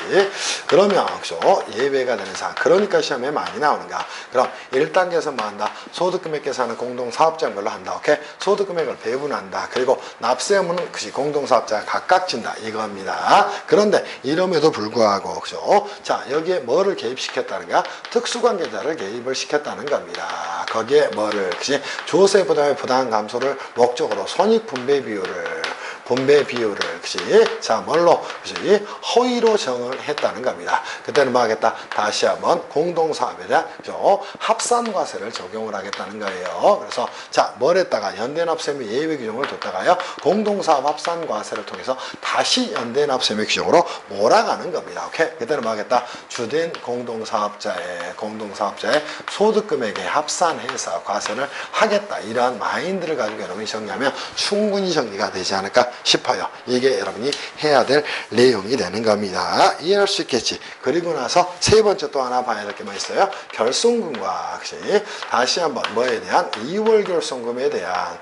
그러면 그죠? 예외가 되는 사항. 그러니까 시험에 많이 나오는가? 그럼 1단계에서 뭐 한다? 소득금액 계산은 공동사업장별로 한다. 오케이? 소득금액을 배분한다. 그리고 납세 의무는 그시 공동사업자가 각각 진다. 이겁니다. 그런데 이럼에도 불구하고 그죠? 자, 여기에 뭐를 개입시켰다는가? 특수관계자를 개입을 시켰다는 겁니다. 거기에 뭐를 그지? 조세 부담의 부담 감소를 목적으로 손익 분배 비율을 그지? 자, 뭘로 그지? 허위로 정을 했다는 겁니다. 그때는 뭐 하겠다? 다시 한번 공동사업에 대한 그죠? 합산과세를 적용을 하겠다는 거예요. 그래서 자, 뭘 했다가 연대납세의 예외 규정을 뒀다가요. 공동사업 합산과세를 통해서 다시 연대납세의 규정으로 몰아가는 겁니다. 오케이? 그때는 뭐 하겠다? 주된 공동사업자의 소득금액에 합산해서 과세를 하겠다. 이러한 마인드를 가지고 여러분이 정리하면 충분히 정리가 되지 않을까 싶어요. 이게 여러분이 해야 될 내용이 되는 겁니다. 이해할 수 있겠지. 그리고 나서 세 번째 또 하나 봐야 될 게 뭐 있어요? 결손금과 다시 한번 뭐에 대한 2월 결손금에 대한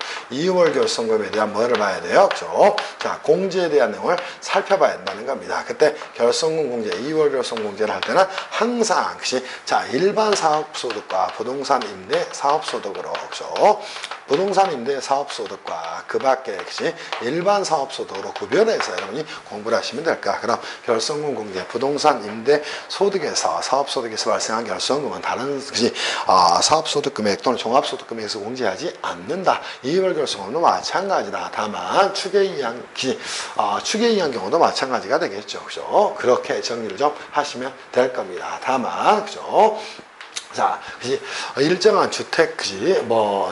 뭐를 봐야 돼요? 그죠? 자, 공제에 대한 내용을 살펴봐야 된다는 겁니다. 그때 결손금 공제, 2월 결손금 공제를 할 때는 항상 자, 일반 사업소득과 부동산 임대 사업소득으로 그죠? 부동산 임대 사업소득과 그 밖에 일반 사업소득으로 구별해서 여러분이 공부를 하시면 될까? 그럼 결손금 공제, 부동산 임대 소득에서 사업소득에서 발생한 결손금은 다른 사업소득 금액 또는 종합소득 금액에서 공제하지 않는다. 2월 결손금도 마찬가지다. 다만 추계이한 경우도 마찬가지가 되겠죠. 그죠? 그렇게 정리를 좀 하시면 될 겁니다. 다만 그죠? 자, 일정한 주택,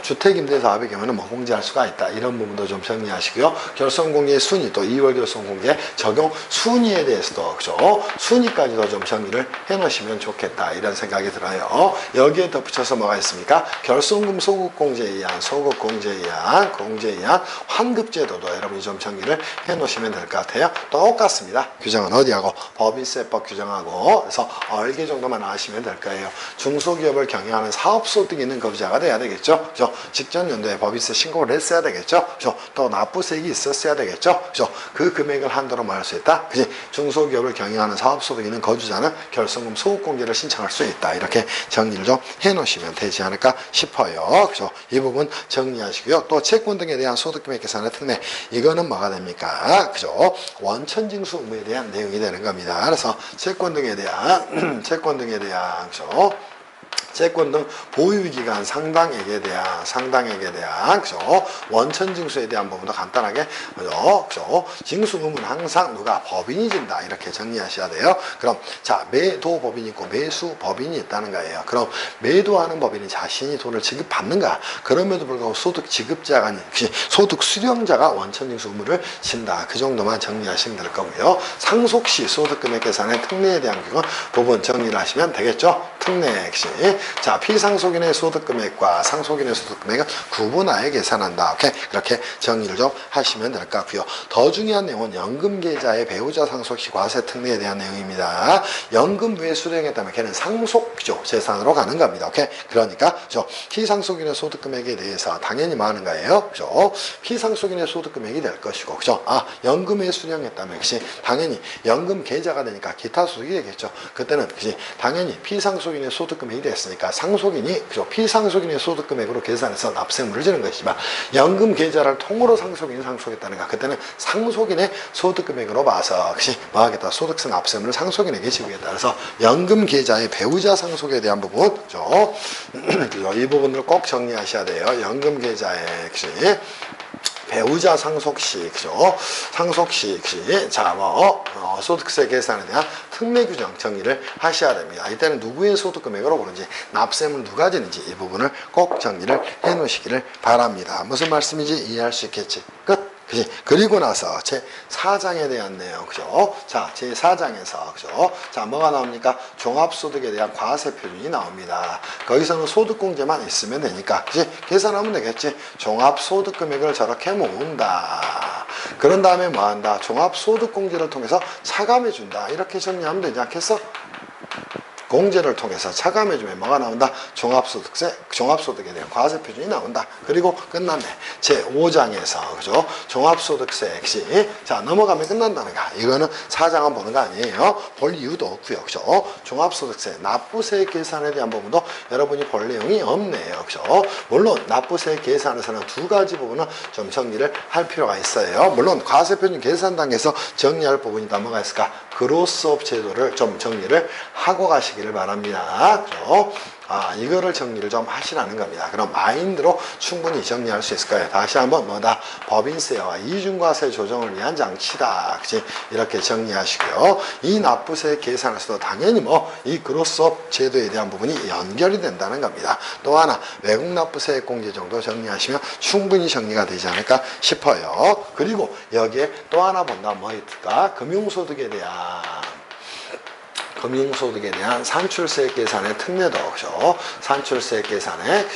주택임대사업의 경우는 뭐 공제할 수가 있다. 이런 부분도 좀 정리하시고요. 결손공제 순위, 또 2월 결손공제 적용 순위에 대해서도, 그죠? 순위까지도 좀 정리를 해 놓으시면 좋겠다. 이런 생각이 들어요. 여기에 덧붙여서 뭐가 있습니까? 결손금 소급공제에 의한, 공제에 의한 환급제도도 여러분이 좀 정리를 해 놓으시면 될 것 같아요. 똑같습니다. 규정은 어디하고? 법인세법 규정하고, 그래서 얼개 정도만 아시면 될 거예요. 중소기업을 경영하는 사업소득이 있는 거주자가 돼야 되겠죠. 그죠? 직전 연도에 법인세 신고를 했어야 되겠죠. 그죠? 또 납부세액이 있었어야 되겠죠. 그죠? 그 금액을 한도로 뭐 할 수 있다. 그지? 중소기업을 경영하는 사업소득이 있는 거주자는 결손금 소급공제를 신청할 수 있다. 이렇게 정리를 좀 해놓으시면 되지 않을까 싶어요. 그죠? 이 부분 정리하시고요. 또 채권 등에 대한 소득금액 계산의 특례. 이거는 뭐가 됩니까? 그죠? 원천징수 의무에 대한 내용이 되는 겁니다. 그래서 채권 등에 대한 그죠? 채권 등 보유기간 상당액에 대한 그죠? 원천징수에 대한 부분도 간단하게 그죠? 징수 의무는 항상 누가 법인이 진다 이렇게 정리하셔야 돼요. 그럼 자, 매도 법인이 있고 매수 법인이 있다는 거예요. 그럼 매도하는 법인이 자신이 돈을 지급받는가? 그럼에도 불구하고 소득 지급자가 아닌 소득 수령자가 원천징수 의무를 진다. 그 정도만 정리하시면 될 거고요. 상속시 소득금액 계산의 특례에 대한 부분 정리를 하시면 되겠죠. 특례액 시 자, 피상속인의 소득금액과 상속인의 소득금액은 구분하여 계산한다. 오케이? 그렇게 정리를 좀 하시면 될 것 같고요. 더 중요한 내용은 연금계좌의 배우자 상속시 과세 특례에 대한 내용입니다. 연금부에 수령했다면 걔는 상속죠. 재산으로 가는 겁니다. 오케이? 그러니까 피상속인의 소득금액에 대해서 당연히 뭐 하는 거예요? 그죠? 피상속인의 소득금액이 될 것이고, 그죠? 연금에 수령했다면 당연히 연금 계좌가 되니까 기타 소득이 되겠죠. 그때는 당연히 피상속인의 소득금액이 됐으니까 있으니까 상속인이 그죠? 피상속인의 소득 금액으로 계산해서 납세물을 주는 것이지만 연금 계좌를 통으로 상속인이 상속했다는가 그때는 상속인의 소득 금액으로 봐서 그치 뭐 하겠다 소득세 납세물을 상속인에게 지급했다. 그래서 연금 계좌의 배우자 상속에 대한 부분 그죠? 이 부분을 꼭 정리하셔야 돼요. 연금 계좌의 그치 배우자 상속시, 그죠? 상속시, 그치? 자, 소득세 계산에 대한 특례 규정 정리를 하셔야 됩니다. 이때는 누구의 소득 금액으로 보는지, 납세물 누가 지는지 이 부분을 꼭 정리를 해 놓으시기를 바랍니다. 무슨 말씀인지 이해할 수 있겠지? 끝. 그지? 그리고 나서 제4장에 대한 내용, 그죠? 자, 제4장에서, 그죠? 자, 뭐가 나옵니까? 종합소득에 대한 과세 표준이 나옵니다. 거기서는 소득공제만 있으면 되니까, 그지? 계산하면 되겠지? 종합소득 금액을 저렇게 모은다. 그런 다음에 뭐 한다? 종합소득공제를 통해서 차감해준다. 이렇게 정리하면 되지 않겠어? 공제를 통해서 차감해주면 뭐가 나온다? 종합소득에 대한 과세 표준이 나온다. 그리고 끝났네. 제5장에서, 그죠? 종합소득세 액시. 자, 넘어가면 끝난다는 거. 이거는 4장은 보는 거 아니에요. 볼 이유도 없고요. 그죠? 종합소득세, 납부세 계산에 대한 부분도 여러분이 볼 내용이 없네요. 그죠? 물론, 납부세 계산에서는 두 가지 부분은 좀 정리를 할 필요가 있어요. 물론, 과세 표준 계산 단계에서 정리할 부분이 다 뭐가 있을까? 그로스업 제도를 좀 정리를 하고 가시기를 바랍니다. 그죠? 이거를 정리를 좀 하시라는 겁니다. 그럼 마인드로 충분히 정리할 수 있을 거예요. 다시 한번 뭐다? 법인세와 이중과세 조정을 위한 장치다. 그치? 이렇게 정리하시고요. 이 납부세 계산에서도 당연히 이 그로스업 제도에 대한 부분이 연결이 된다는 겁니다. 또 하나 외국 납부세액 공제 정도 정리하시면 충분히 정리가 되지 않을까 싶어요. 그리고 여기에 또 하나 본다. 뭐 있을까? 금융소득에 대한 산출세 계산의 특례도, 그죠? 산출세 계산의,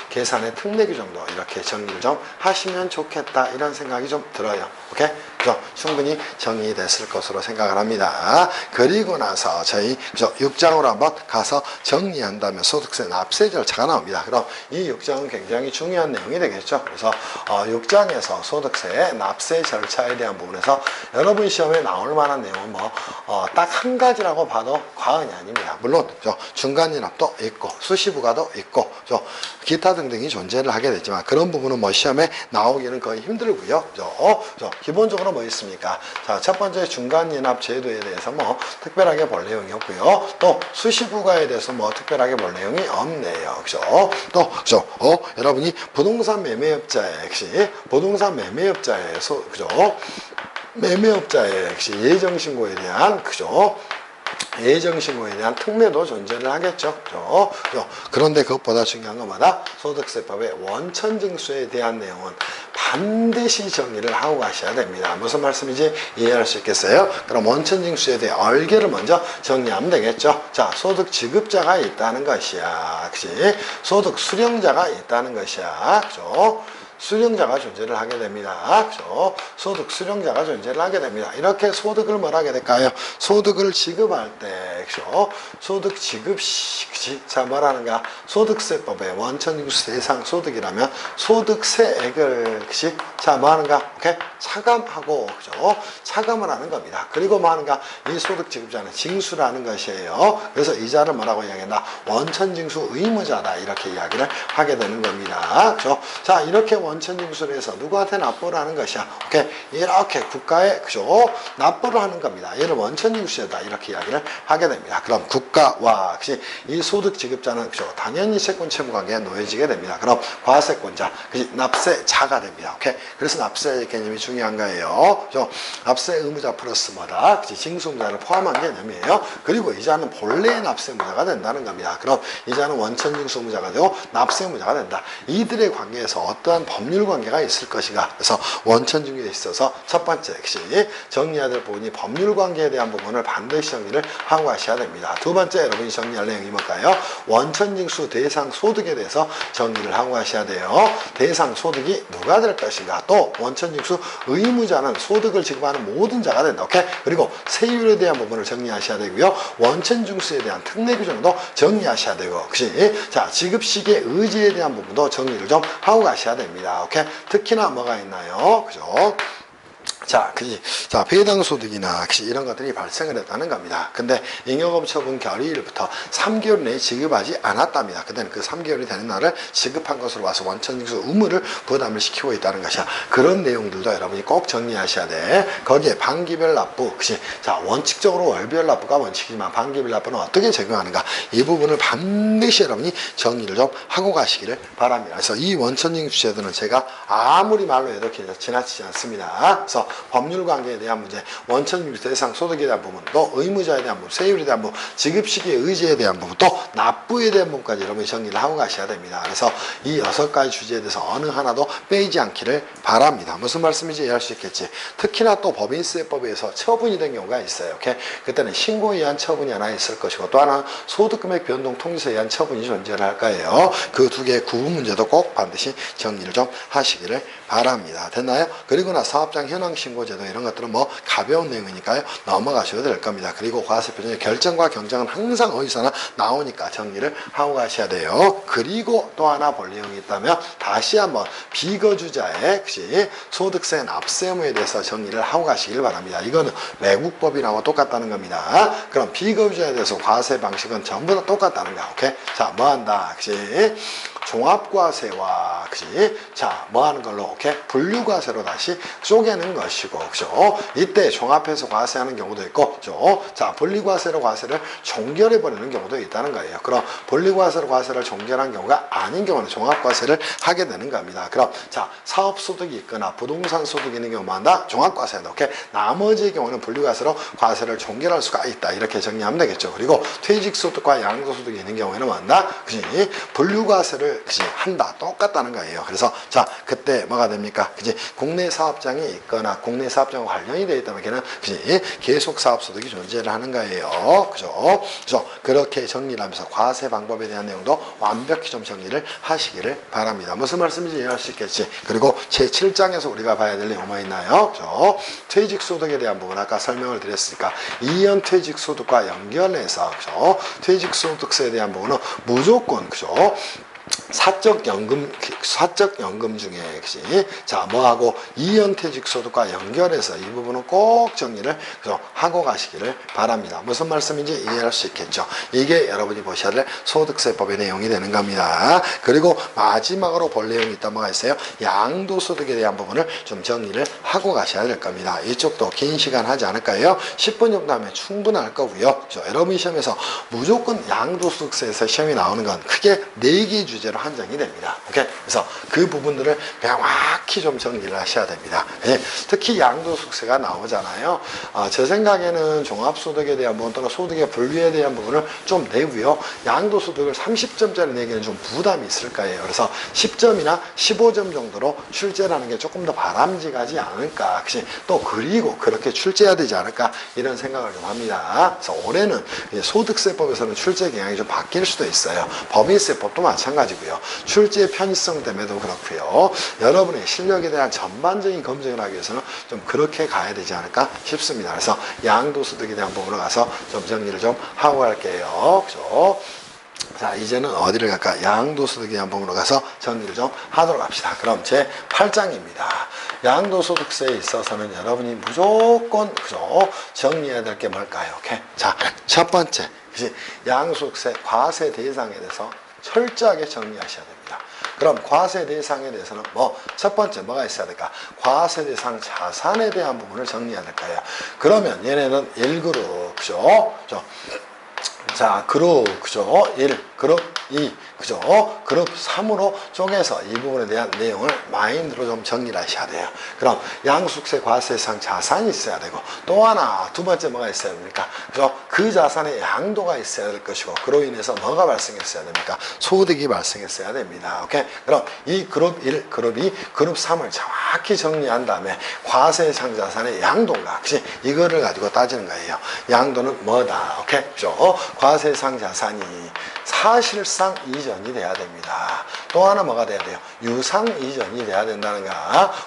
계산의 특례 규정도 이렇게 정리를 좀 하시면 좋겠다. 이런 생각이 좀 들어요. 오케이? 그죠? 충분히 정리됐을 것으로 생각을 합니다. 그리고 나서 저희, 그죠? 6장으로 한번 가서 정리한다면 소득세 납세 절차가 나옵니다. 그럼 이 6장은 굉장히 중요한 내용이 되겠죠? 그래서 6장에서 소득세 납세 절차에 대한 부분에서 여러분 시험에 나올 만한 내용은 딱 한 가지라고 봐도 과언이 아닙니다. 물론 중간연합도 있고 수시부가도 있고 기타 등등이 존재를 하게 되지만 그런 부분은 시험에 나오기는 거의 힘들고요. 기본적으로 뭐 있습니까? 자, 첫 번째 중간연합 제도에 대해서 특별하게 볼 내용이 없고요. 또 수시부가에 대해서 특별하게 볼 내용이 없네요. 그죠? 또 여러분이 부동산 매매업자의 그죠? 매매업자의 역시 예정신고에 대한 예정신고에 대한 특례도 존재를 하겠죠. 그죠? 그런데 그것보다 중요한 건 뭐다? 소득세법의 원천징수에 대한 내용은 반드시 정리를 하고 가셔야 됩니다. 무슨 말씀인지 이해할 수 있겠어요? 그럼 원천징수에 대해 얼개를 먼저 정리하면 되겠죠. 자, 소득 지급자가 있다는 것이야. 그치? 소득 수령자가 있다는 것이야. 그죠? 수령자가 존재를 하게 됩니다. 그죠? 소득 수령자가 존재를 하게 됩니다. 이렇게 소득을 뭘 하게 될까요? 소득을 지급할 때, 그죠? 소득 지급 시, 그치? 자, 뭐라는가? 소득세법의 원천징수 대상 소득이라면 소득세액을, 그치? 자, 뭐 하는가? 오케이? 차감하고, 그죠? 차감을 하는 겁니다. 그리고 뭐 하는가? 이 소득 지급자는 징수라는 것이에요. 그래서 이자를 뭐라고 이야기한다? 원천징수 의무자다. 이렇게 이야기를 하게 되는 겁니다. 그죠? 자, 이렇게 원천징수를 해서 누구한테 납부를 하는 것이야. 오케이. 이렇게 국가에, 그죠? 납부를 하는 겁니다. 얘를 원천징수에다 이렇게 이야기를 하게 됩니다. 그럼 국가와, 그치? 이 소득 지급자는, 그죠? 당연히 채권 채무 관계에 놓여지게 됩니다. 그럼 과세권자, 그치? 납세자가 됩니다. 오케이. 그래서 납세 개념이 중요한 거예요. 그죠? 납세 의무자 플러스 뭐다? 그치? 징수의무자를 포함한 개념이에요. 그리고 이자는 본래의 납세의무자가 된다는 겁니다. 그럼 이자는 원천징수 의무자가 되고 납세의무자가 된다. 이들의 관계에서 어떠한 법률 관계가 있을 것인가. 그래서 원천징수에 있어서 첫 번째 정리해야 될 부분이 법률 관계에 대한 부분을 반드시 정리를 하고 가셔야 됩니다. 두 번째 여러분이 정리할 내용이 뭘까요? 원천징수 대상 소득에 대해서 정리를 하고 가셔야 돼요. 대상 소득이 누가 될 것인가. 또 원천징수 의무자는 소득을 지급하는 모든 자가 된다. 오케이? 그리고 세율에 대한 부분을 정리하셔야 되고요. 원천징수에 대한 특례 규정도 정리하셔야 되고, 그치? 자, 지급식의 의지에 대한 부분도 정리를 좀 하고 가셔야 됩니다. 오케이? 특히나 뭐가 있나요? 그죠? 자, 그지? 자, 배당 소득이나 이런 것들이 발생을 했다는 겁니다. 근데 잉여금 처분 결의일부터 3개월 내에 지급하지 않았답니다. 그때는 그 3개월이 되는 날을 지급한 것으로 봐서 원천징수 의무를 부담을 시키고 있다는 것이야. 그런 내용들도 여러분이 꼭 정리하셔야 돼. 거기에 반기별 납부, 그치? 자, 원칙적으로 월별 납부가 원칙이지만 반기별 납부는 어떻게 적용하는가? 이 부분을 반드시 여러분이 정리를 좀 하고 가시기를 바랍니다. 그래서 이 원천징수 제도는 제가 아무리 말로 해도 지나치지 않습니다. 그래서 법률 관계에 대한 문제, 원천징수 대상 소득에 대한 부분, 또 의무자에 대한 부분, 세율에 대한 부분, 지급 시기의 의지에 대한 부분, 또 납부에 대한 부분까지 여러분이 정리를 하고 가셔야 됩니다. 그래서 이 6가지 주제에 대해서 어느 하나도 빼지 않기를 바랍니다. 무슨 말씀인지 이해할 수 있겠지. 특히나 또 법인세법에 의해서 처분이 된 경우가 있어요. 오케이? 그때는 신고에 의한 처분이 하나 있을 것이고, 또 하나는 소득금액 변동 통지서에 의한 처분이 존재를 할 거예요. 그 두 개의 구분 문제도 꼭 반드시 정리를 좀 하시기를 바랍니다. 됐나요? 그리고 나 사업장 현황 신고제도 이런 것들은 뭐 가벼운 내용이니까요. 넘어가셔도 될 겁니다. 그리고 과세표준의 결정과 경정은 항상 어디서나 나오니까 정리를 하고 가셔야 돼요. 그리고 또 하나 볼 내용이 있다면 다시 한번 비거주자의 소득세 납세 의무에 대해서 정리를 하고 가시길 바랍니다. 이거는 외국법이랑 똑같다는 겁니다. 그럼 비거주자에 대해서 과세 방식은 전부 다 똑같다는 거야. 오케이? 자, 뭐 한다? 그치? 종합과세와, 그치? 자, 뭐 하는 걸로? 오케이? 분류과세로 다시 쪼개는 것이고, 그죠? 이때 종합해서 과세하는 경우도 있고, 그죠? 자, 분리과세로 과세를 종결해버리는 경우도 있다는 거예요. 그럼 분리과세로 과세를 종결한 경우가 아닌 경우는 종합과세를 하게 되는 겁니다. 그럼, 자, 사업소득이 있거나 부동산 소득이 있는 경우만 다 종합과세다. 오케이? 나머지의 경우는 분리과세로 과세를 종결할 수가 있다. 이렇게 정리하면 되겠죠. 그리고 퇴직소득과 양도소득이 있는 경우에는 뭐한다? 그지? 분류과세를 그지 한다 똑같다는 거예요. 그래서 자 그때 뭐가 됩니까? 그지 국내 사업장이 있거나 국내 사업장과 관련이 되어 있다면 걔는 그지 계속 사업소득이 존재를 하는 거예요. 그죠? 그래서 그렇게 정리를 하면서 과세 방법에 대한 내용도 완벽히 좀 정리를 하시기를 바랍니다. 무슨 말씀인지 이해할 수 있겠지. 그리고 제7장에서 우리가 봐야 될 내용 뭐 있나요? 그죠? 퇴직소득에 대한 부분 아까 설명을 드렸으니까 이연 퇴직소득과 연결해서 그죠? 퇴직소득세에 대한 부분은 무조건 그죠? 사적연금 중에, 그치? 자, 뭐하고, 이연퇴직소득과 연결해서 이 부분은 꼭 정리를 하고 가시기를 바랍니다. 무슨 말씀인지 이해할 수 있겠죠? 이게 여러분이 보셔야 될 소득세법의 내용이 되는 겁니다. 그리고 마지막으로 볼 내용이 있다 뭐가 있어요? 양도소득에 대한 부분을 좀 정리를 하고 가셔야 될 겁니다. 이쪽도 긴 시간 하지 않을까요? 10분 정도 하면 충분할 거고요. 여러분 시험에서 무조건 양도소득세에서 시험이 나오는 건 크게 4개 주제로 한정이 됩니다. 오케이? 그래서 그 부분들을 명확히 좀 정리를 하셔야 됩니다. 예, 특히 양도소득세가 나오잖아요. 제 생각에는 종합소득에 대한 부분 또는 소득의 분류에 대한 부분을 좀 내고요. 양도소득을 30점짜리 내기는 좀 부담이 있을 거예요. 그래서 10점이나 15점 정도로 출제라는 게 조금 더 바람직하지 않을까. 또 그리고 그렇게 출제해야 되지 않을까 이런 생각을 좀 합니다. 그래서 올해는 소득세법에서는 출제 경향이 좀 바뀔 수도 있어요. 법인세법도 마찬가지고요. 출제 편의성 때문에도 그렇고요. 여러분의 실력에 대한 전반적인 검증을 하기 위해서는 좀 그렇게 가야 되지 않을까 싶습니다. 그래서 양도소득에 대한 부분으로 가서 좀 정리를 좀 하고 갈게요. 그죠? 자, 이제는 어디를 갈까? 양도소득에 대한 부분으로 가서 정리를 좀 하도록 합시다. 그럼 제 8장입니다. 양도소득세에 있어서는 여러분이 무조건 그죠? 정리해야 될 게 뭘까요? 오케이? 자, 첫 번째. 양도소득세 과세 대상에 대해서 철저하게 정리하셔야 됩니다. 그럼 과세 대상에 대해서는 첫 번째 뭐가 있어야 될까? 과세 대상 자산에 대한 부분을 정리해야 될 거예요. 그러면 얘네는 1그룹, 그죠? 자, 그룹, 그죠? 1, 그룹 2, 그죠? 그룹 3으로 쪼개서 이 부분에 대한 내용을 마인드로 좀 정리를 하셔야 돼요. 그럼 양도소득세 과세상 자산이 있어야 되고 또 하나 두 번째 뭐가 있어야 됩니까? 그죠? 그 자산에 양도가 있어야 될 것이고 그로 인해서 뭐가 발생했어야 됩니까? 소득이 발생했어야 됩니다. 오케이? 그럼 이 그룹 1, 그룹 2, 그룹 3을 정확히 정리한 다음에 과세상 자산의 양도인가? 그치? 이거를 가지고 따지는 거예요. 양도는 뭐다? 오케이? 그죠? 과세상 자산이 사실상 이전이 돼야 됩니다. 또 하나 뭐가 돼야 돼요? 유상 이전이 돼야 된다는 거.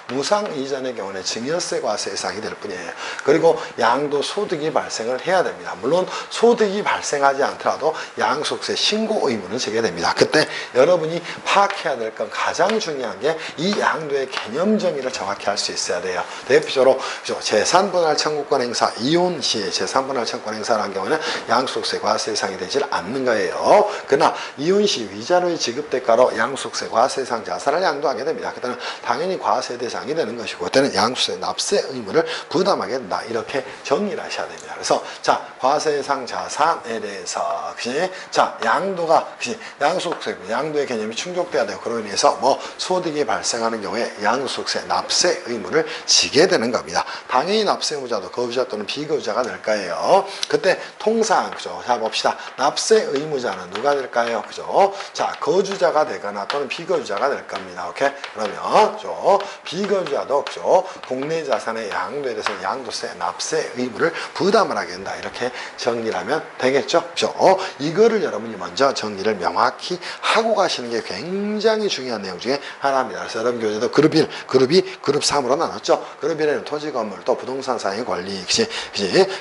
무상 이전의 경우는 증여세 과세 대상이 될 뿐이에요. 그리고 양도소득이 발생을 해야 됩니다. 물론 소득이 발생하지 않더라도 양도소득세 신고 의무는 지게 됩니다. 그때 여러분이 파악해야 될 건 가장 중요한 게 이 양도의 개념 정의를 정확히 할 수 있어야 돼요. 대표적으로 재산분할 청구권 행사, 이혼 시에 재산분할 청구권 행사라는 경우는 양도소득세 과세 대상이 되질 않는 거예요. 그러나 이혼 시 위자료의 지급 대가로 양도소득세 과세 대상 자산을 양도하게 됩니다. 그때는 당연히 과세 대상이 되는 것이고, 그때는 양도세 납세 의무를 부담하게 된다. 이렇게 정리를 하셔야 됩니다. 그래서 자, 과세 대상 자산에 대해서 그치? 자, 양도가 그치? 양도소득세 양도의 개념이 충족돼야 되고, 그로 인해서 뭐 소득이 발생하는 경우에 양도소득세 납세 의무를 지게 되는 겁니다. 당연히 납세 의무자도 거주자 또는 비거주자가 될 거예요. 그때 통상 그죠? 자, 봅시다. 납세 의무자는 누가 될까요? 그죠? 자, 거주자가 되거나 또는 비거주자가 될 겁니다. 오케이? 그러면 그죠? 비거주자도 그죠? 국내 자산의 양도에 대해서 양도세 납세 의무를 부담을 하게 된다. 이렇게 정리를 하면 되겠죠? 그죠? 이거를 여러분이 먼저 정리를 명확히 하고 가시는 게 굉장히 중요한 내용 중에 하나입니다. 그래서 여러분 교재도 그룹 1, 그룹 2, 그룹 3으로 나눴죠. 그룹 1에는 토지, 건물, 또 부동산 사용의 권리, 그치?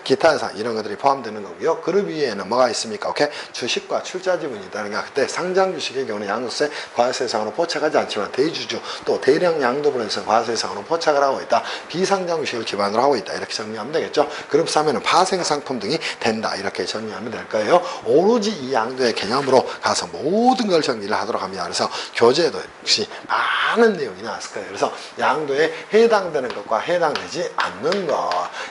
기타 사항 이런 것들이 포함되는 거고요. 그룹 2에는 뭐가 있습니까? 오케이? 주식과 출자 지분이 있다는 게, 그때 상장 주식의 경우는 양도세 과세 대상으로 포착하지 않지만 대주주 또 대량 양도분에 대해서 과세 대상으로 포착을 하고 있다. 비상장 주식을 기반으로 하고 있다. 이렇게 정리하면 되겠죠. 그룹 3에는 파생 상품 등이 된다. 이렇게 정리하면 될 거예요. 오로지 이 양도의 개념으로 가서 모든 걸 정리를 하도록 합니다. 그래서 교재에도 역시 많은 내용이 나왔을 거예요. 그래서 양도에 해당되는 것과 해당되지 않는 것,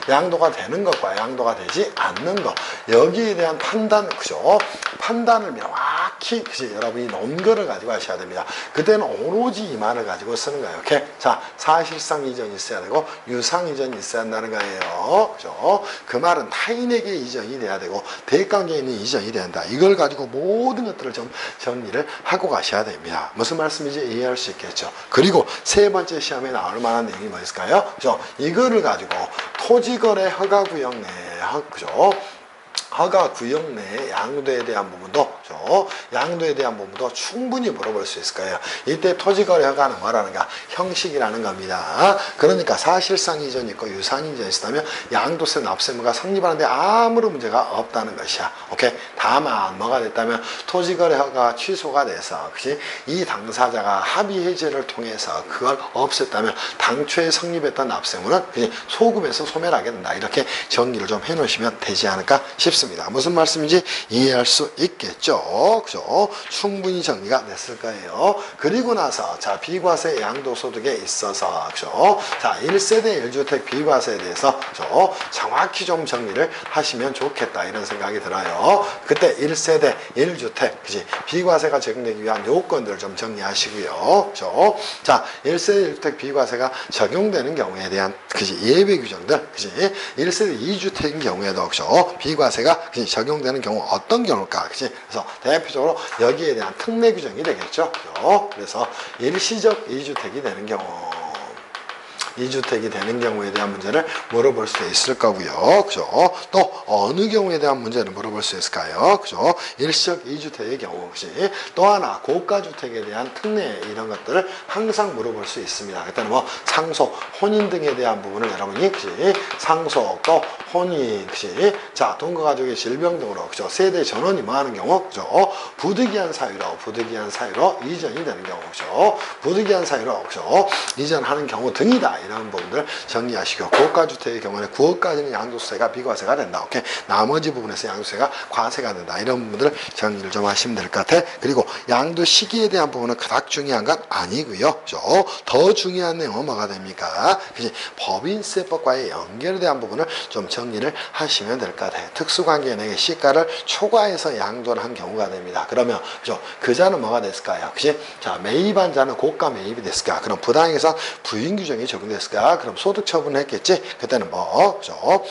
양도가 되는 것과 양도가 되지 않는 것, 여기에 대한 판단, 그죠? 판단을 명확히 그치? 여러분이 논거를 가지고 하셔야 됩니다. 그때는 오로지 이 말을 가지고 쓰는 거예요. 오케이? 자, 사실상 이전이 있어야 되고 유상 이전이 있어야 한다는 거예요. 그죠? 그 말은 타인에게 이전이 돼야 되고 대관계에 있는 이전이 된다. 이걸 가지고 모든 것들을 좀 정리를 하고 가셔야 됩니다. 무슨 말씀인지 이해할 수 있겠죠. 그리고 세 번째 시험에 나올 만한 내용이 뭐 있을까요? 그죠? 이거를 가지고 토지거래 허가구역 내, 그죠? 허가 구역 내 양도에 대한 부분도 양도에 대한 부분도 충분히 물어볼 수 있을 거예요. 이때 토지거래 허가는 뭐라는가? 형식이라는 겁니다. 그러니까 사실상 이전이 있고 유상 이전이 있다면 양도세 납세 의무가 성립하는데 아무런 문제가 없다는 것이야. 오케이? 다만 뭐가 됐다면 토지거래 허가가 취소가 돼서 그치? 이 당사자가 합의 해제를 통해서 그걸 없앴다면 당초에 성립했던 납세 의무는 소급해서 소멸하게 된다. 이렇게 정리를 좀 해놓으시면 되지 않을까 싶습니다. 무슨 말씀인지 이해할 수 있겠죠. 그죠? 충분히 정리가 됐을 거예요. 그리고 나서 자, 비과세 양도소득에 있어서 그죠? 자, 1세대 1주택 비과세에 대해서 그죠? 정확히 좀 정리를 하시면 좋겠다 이런 생각이 들어요. 그때 1세대 1주택 그지? 비과세가 적용되기 위한 요건들을 좀 정리하시고요. 그죠? 자, 1세대 1주택 비과세가 적용되는 경우에 대한 그지? 예외 규정들 그지? 1세대 2주택인 경우에도 그죠? 비과세가 그지? 적용되는 경우 어떤 경우일까? 그지? 그래서 대표적으로 여기에 대한 특례 규정이 되겠죠. 그래서 일시적 2주택이 되는 경우 2주택이 되는 경우에 대한 문제를 물어볼 수 있을 거고요. 그죠? 또 어느 경우에 대한 문제를 물어볼 수 있을까요? 그죠? 일시적 2주택의 경우 혹시 또 하나 고가주택에 대한 특례 이런 것들을 항상 물어볼 수 있습니다. 그때는 뭐 상속, 혼인 등에 대한 부분을 여러분이 그지? 상속 또 혼인 그지? 자, 동거가족의 질병 등으로 그죠? 세대 전원이 뭐 하는 경우 그죠? 부득이한 사유로 이전이 되는 경우 그죠? 부득이한 사유로 그죠? 이전하는 경우 등이다. 이런 부분들 정리하시고 고가주택의 경우는 9억까지는 양도세가 비과세가 된다. 오케이? 나머지 부분에서 양도세가 과세가 된다. 이런 부분들을 정리를 좀 하시면 될 것 같아. 그리고 양도 시기에 대한 부분은 그닥 중요한 건 아니고요. 그죠? 더 중요한 내용은 뭐가 됩니까? 그치? 법인세법과의 연결에 대한 부분을 좀 정리를 하시면 될 것 같아요. 특수관계인에게 시가를 초과해서 양도를 한 경우가 됩니다. 그러면 그죠? 그 자는 뭐가 됐을까요? 그치? 자, 매입한 자는 고가 매입이 됐을까? 그럼 부당해서 부인 규정이 적용됐을까? 그럼 소득 처분을 했겠지? 그때는 뭐, 그죠?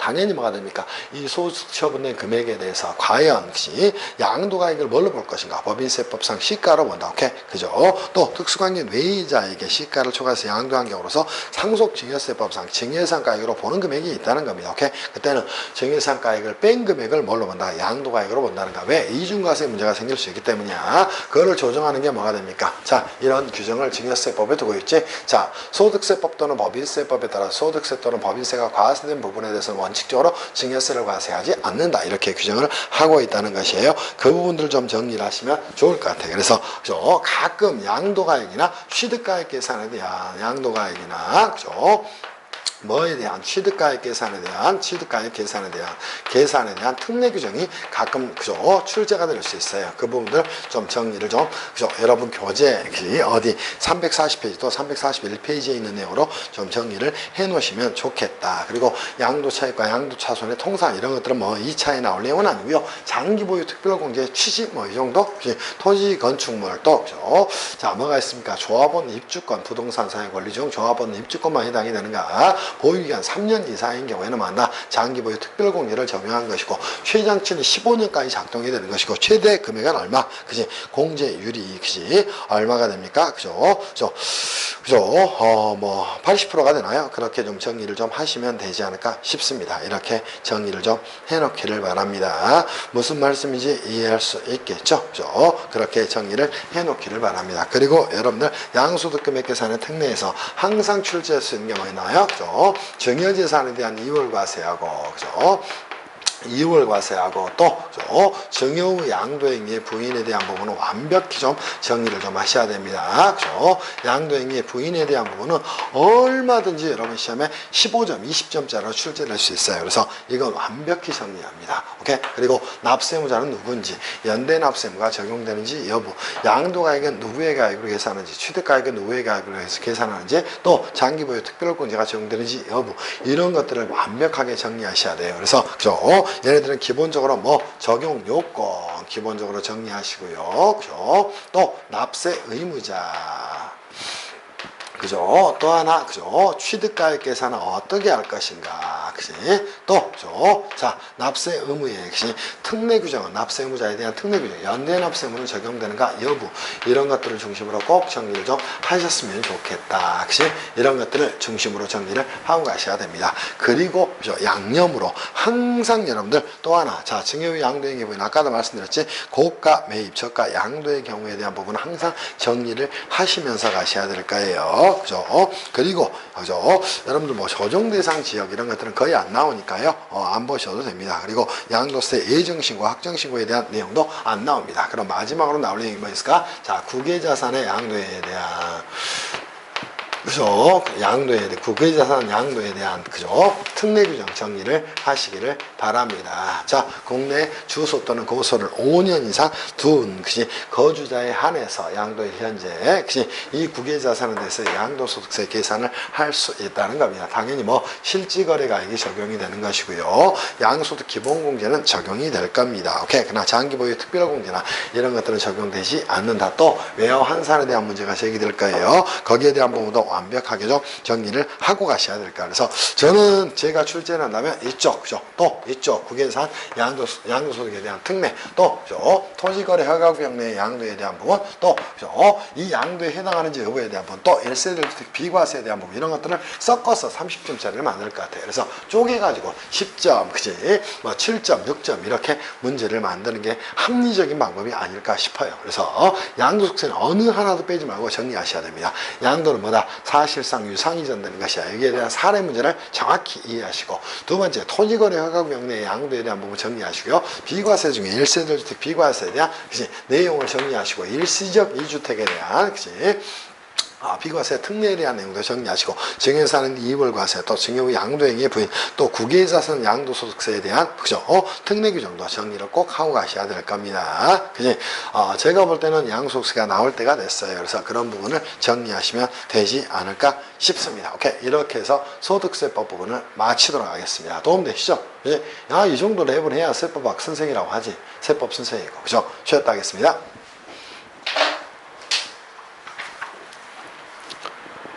당연히 뭐가 됩니까? 이 소득 처분된 금액에 대해서 과연 그치 양도가액을 뭘로 볼 것인가? 법인세법상 시가로 본다. 오케이, 그죠? 또 특수관계 외이자에게 시가를 초과해서 양도한 경우로서 상속증여세법상 증여상가액으로 보는 금액이 있다는 겁니다. 오케이, 그때는 증여상가액을 뺀 금액을 뭘로 본다? 양도가액으로 본다는 거. 왜? 이중과세 문제가 생길 수 있기 때문이야. 그거를 조정하는 게 뭐가 됩니까? 자, 이런 규정을 증여세법에 두고 있지. 자, 소득세법 또는 법인세법에 따라 소득세 또는 법인세가 과세된 부분에 대해서는 원칙적으로 증여세를 과세하지 않는다. 이렇게 규정을 하고 있다는 것이에요. 그 부분들 좀 정리를 하시면 좋을 것 같아요. 그래서 그죠? 가끔 양도가액이나 취득가액 계산에 대한 양도가액이나 그죠? 뭐에 대한 취득가액 계산에 대한 특례 규정이 가끔 그죠 출제가 될 수 있어요. 그 부분들 좀 정리를 좀 그죠 여러분 교재 어디 340페이지 또 341페이지에 있는 내용으로 좀 정리를 해 놓으시면 좋겠다. 그리고 양도차익과 양도차손의 통상 이런 것들은 뭐 2차에 나올 내용은 아니고요. 장기 보유 특별공제 취지 뭐 이 정도 토지 건축물 또 그죠. 자, 뭐가 있습니까? 조합원 입주권 부동산 사용 권리 중 조합원 입주권만 해당이 되는가? 보유기간 3년 이상인 경우에는 만나 장기보유 특별공제를 적용한 것이고 최장치는 15년까지 작동이 되는 것이고 최대 금액은 얼마? 그지? 공제율이 그지? 얼마가 됩니까? 그죠? 뭐 80%가 되나요? 그렇게 좀 정리를 좀 하시면 되지 않을까 싶습니다. 이렇게 정리를 좀 해놓기를 바랍니다. 무슨 말씀인지 이해할 수 있겠죠? 그죠? 그렇게 정리를 해놓기를 바랍니다. 그리고 여러분들 양소득 금액 계산의 특례에서 항상 출제할 수 있는 게 뭐있나요? 그죠? 증여재산에 대한 이월과세하고 그죠? 이월과세하고 또 증여 후 양도행위의 부인에 대한 부분은 완벽히 좀 정리를 좀 하셔야 됩니다. 그죠? 양도행위의 부인에 대한 부분은 얼마든지 여러분 시험에 15점, 20점짜리로 출제될 수 있어요. 그래서 이건 완벽히 정리합니다. 오케이? 그리고 납세무자는 누군지, 연대납세무가 적용되는지 여부, 양도가액은 누구의 가액으로 계산하는지, 취득가액은 누구의 가액으로 해서 계산하는지, 또 장기보유 특별공제가 적용되는지 여부, 이런 것들을 완벽하게 정리하셔야 돼요. 그래서 그죠? 얘네들은 기본적으로 뭐 적용 요건 기본적으로 정리하시고요. 그죠? 또 납세 의무자. 그죠? 또 하나, 그죠? 취득가액 계산은 어떻게 할 것인가. 그지? 또, 그죠? 자, 납세 의무의 그지? 특례 규정은 납세 의무자에 대한 특례 규정, 연대 납세 의무는 적용되는가 여부, 이런 것들을 중심으로 꼭 정리를 좀 하셨으면 좋겠다. 그지? 이런 것들을 중심으로 정리를 하고 가셔야 됩니다. 그리고, 그죠? 양념으로 항상 여러분들 또 하나, 자, 증여 양도행위 부분, 아까도 말씀드렸지? 고가 매입, 저가 양도의 경우에 대한 부분은 항상 정리를 하시면서 가셔야 될 거예요. 그죠? 그리고 그죠? 여러분들 뭐 조정 대상 지역 이런 것들은 거의 안 나오니까요. 안 보셔도 됩니다. 그리고 양도세 예정신고, 확정신고에 대한 내용도 안 나옵니다. 그럼 마지막으로 나올 내용이 뭐 있을까? 자, 국외자산의 양도에 대한 그죠? 양도에 대해, 국외자산 양도에 대한, 그죠? 특례 규정 정리를 하시기를 바랍니다. 자, 국내 주소 또는 거소를 5년 이상 둔, 그지? 거주자에 한해서 양도일 현재, 그지? 이 국외자산에 대해서 양도소득세 계산을 할 수 있다는 겁니다. 당연히 뭐, 실지거래가액이 적용이 되는 것이고요. 양소득 기본공제는 적용이 될 겁니다. 오케이. 그러나 장기보유 특별공제나 이런 것들은 적용되지 않는다. 또, 외화 환산에 대한 문제가 제기될 거예요. 거기에 대한 부분도 완벽하게 좀 정리를 하고 가셔야 될까. 그래서 저는 제가 출제를 한다면 이쪽, 그죠? 또 이쪽 국외산 양도소득에 대한 특례, 또 그죠? 토지거래 허가구역 내 양도에 대한 부분, 또 그죠? 이 양도에 해당하는지 여부에 대한 부분, 또 1세대 주택 비과세에 대한 부분, 이런 것들을 섞어서 30점짜리를 만들 것 같아요. 그래서 쪼개가지고 10점, 그지? 뭐 7점, 6점 이렇게 문제를 만드는 게 합리적인 방법이 아닐까 싶어요. 그래서 양도소득세는 어느 하나도 빼지 말고 정리하셔야 됩니다. 양도는 뭐다? 사실상 유상이 전되는 것이야. 여기에 대한 사례 문제를 정확히 이해하시고, 두 번째 토지거래 허가구역 내 양도에 대한 부분 정리하시고요. 비과세 중에 1세대 주택 비과세에 대한 그치? 내용을 정리하시고, 일시적 2주택에 대한 그치? 비과세 특례에 대한 내용도 정리하시고, 증여사는 이월과세, 또 증여 후 양도행위의 부인, 또 국외자산 양도소득세에 대한 그죠? 특례 규정도 정리를 꼭 하고 가셔야 될 겁니다. 그지? 제가 볼 때는 양소득세가 나올 때가 됐어요. 그래서 그런 부분을 정리하시면 되지 않을까 싶습니다. 오케이. 이렇게 해서 소득세법 부분을 마치도록 하겠습니다. 도움되시죠? 그지? 이 정도 랩을 해야 세법학 선생이라고 하지. 세법 선생이고. 그죠? 쉬었다 하겠습니다.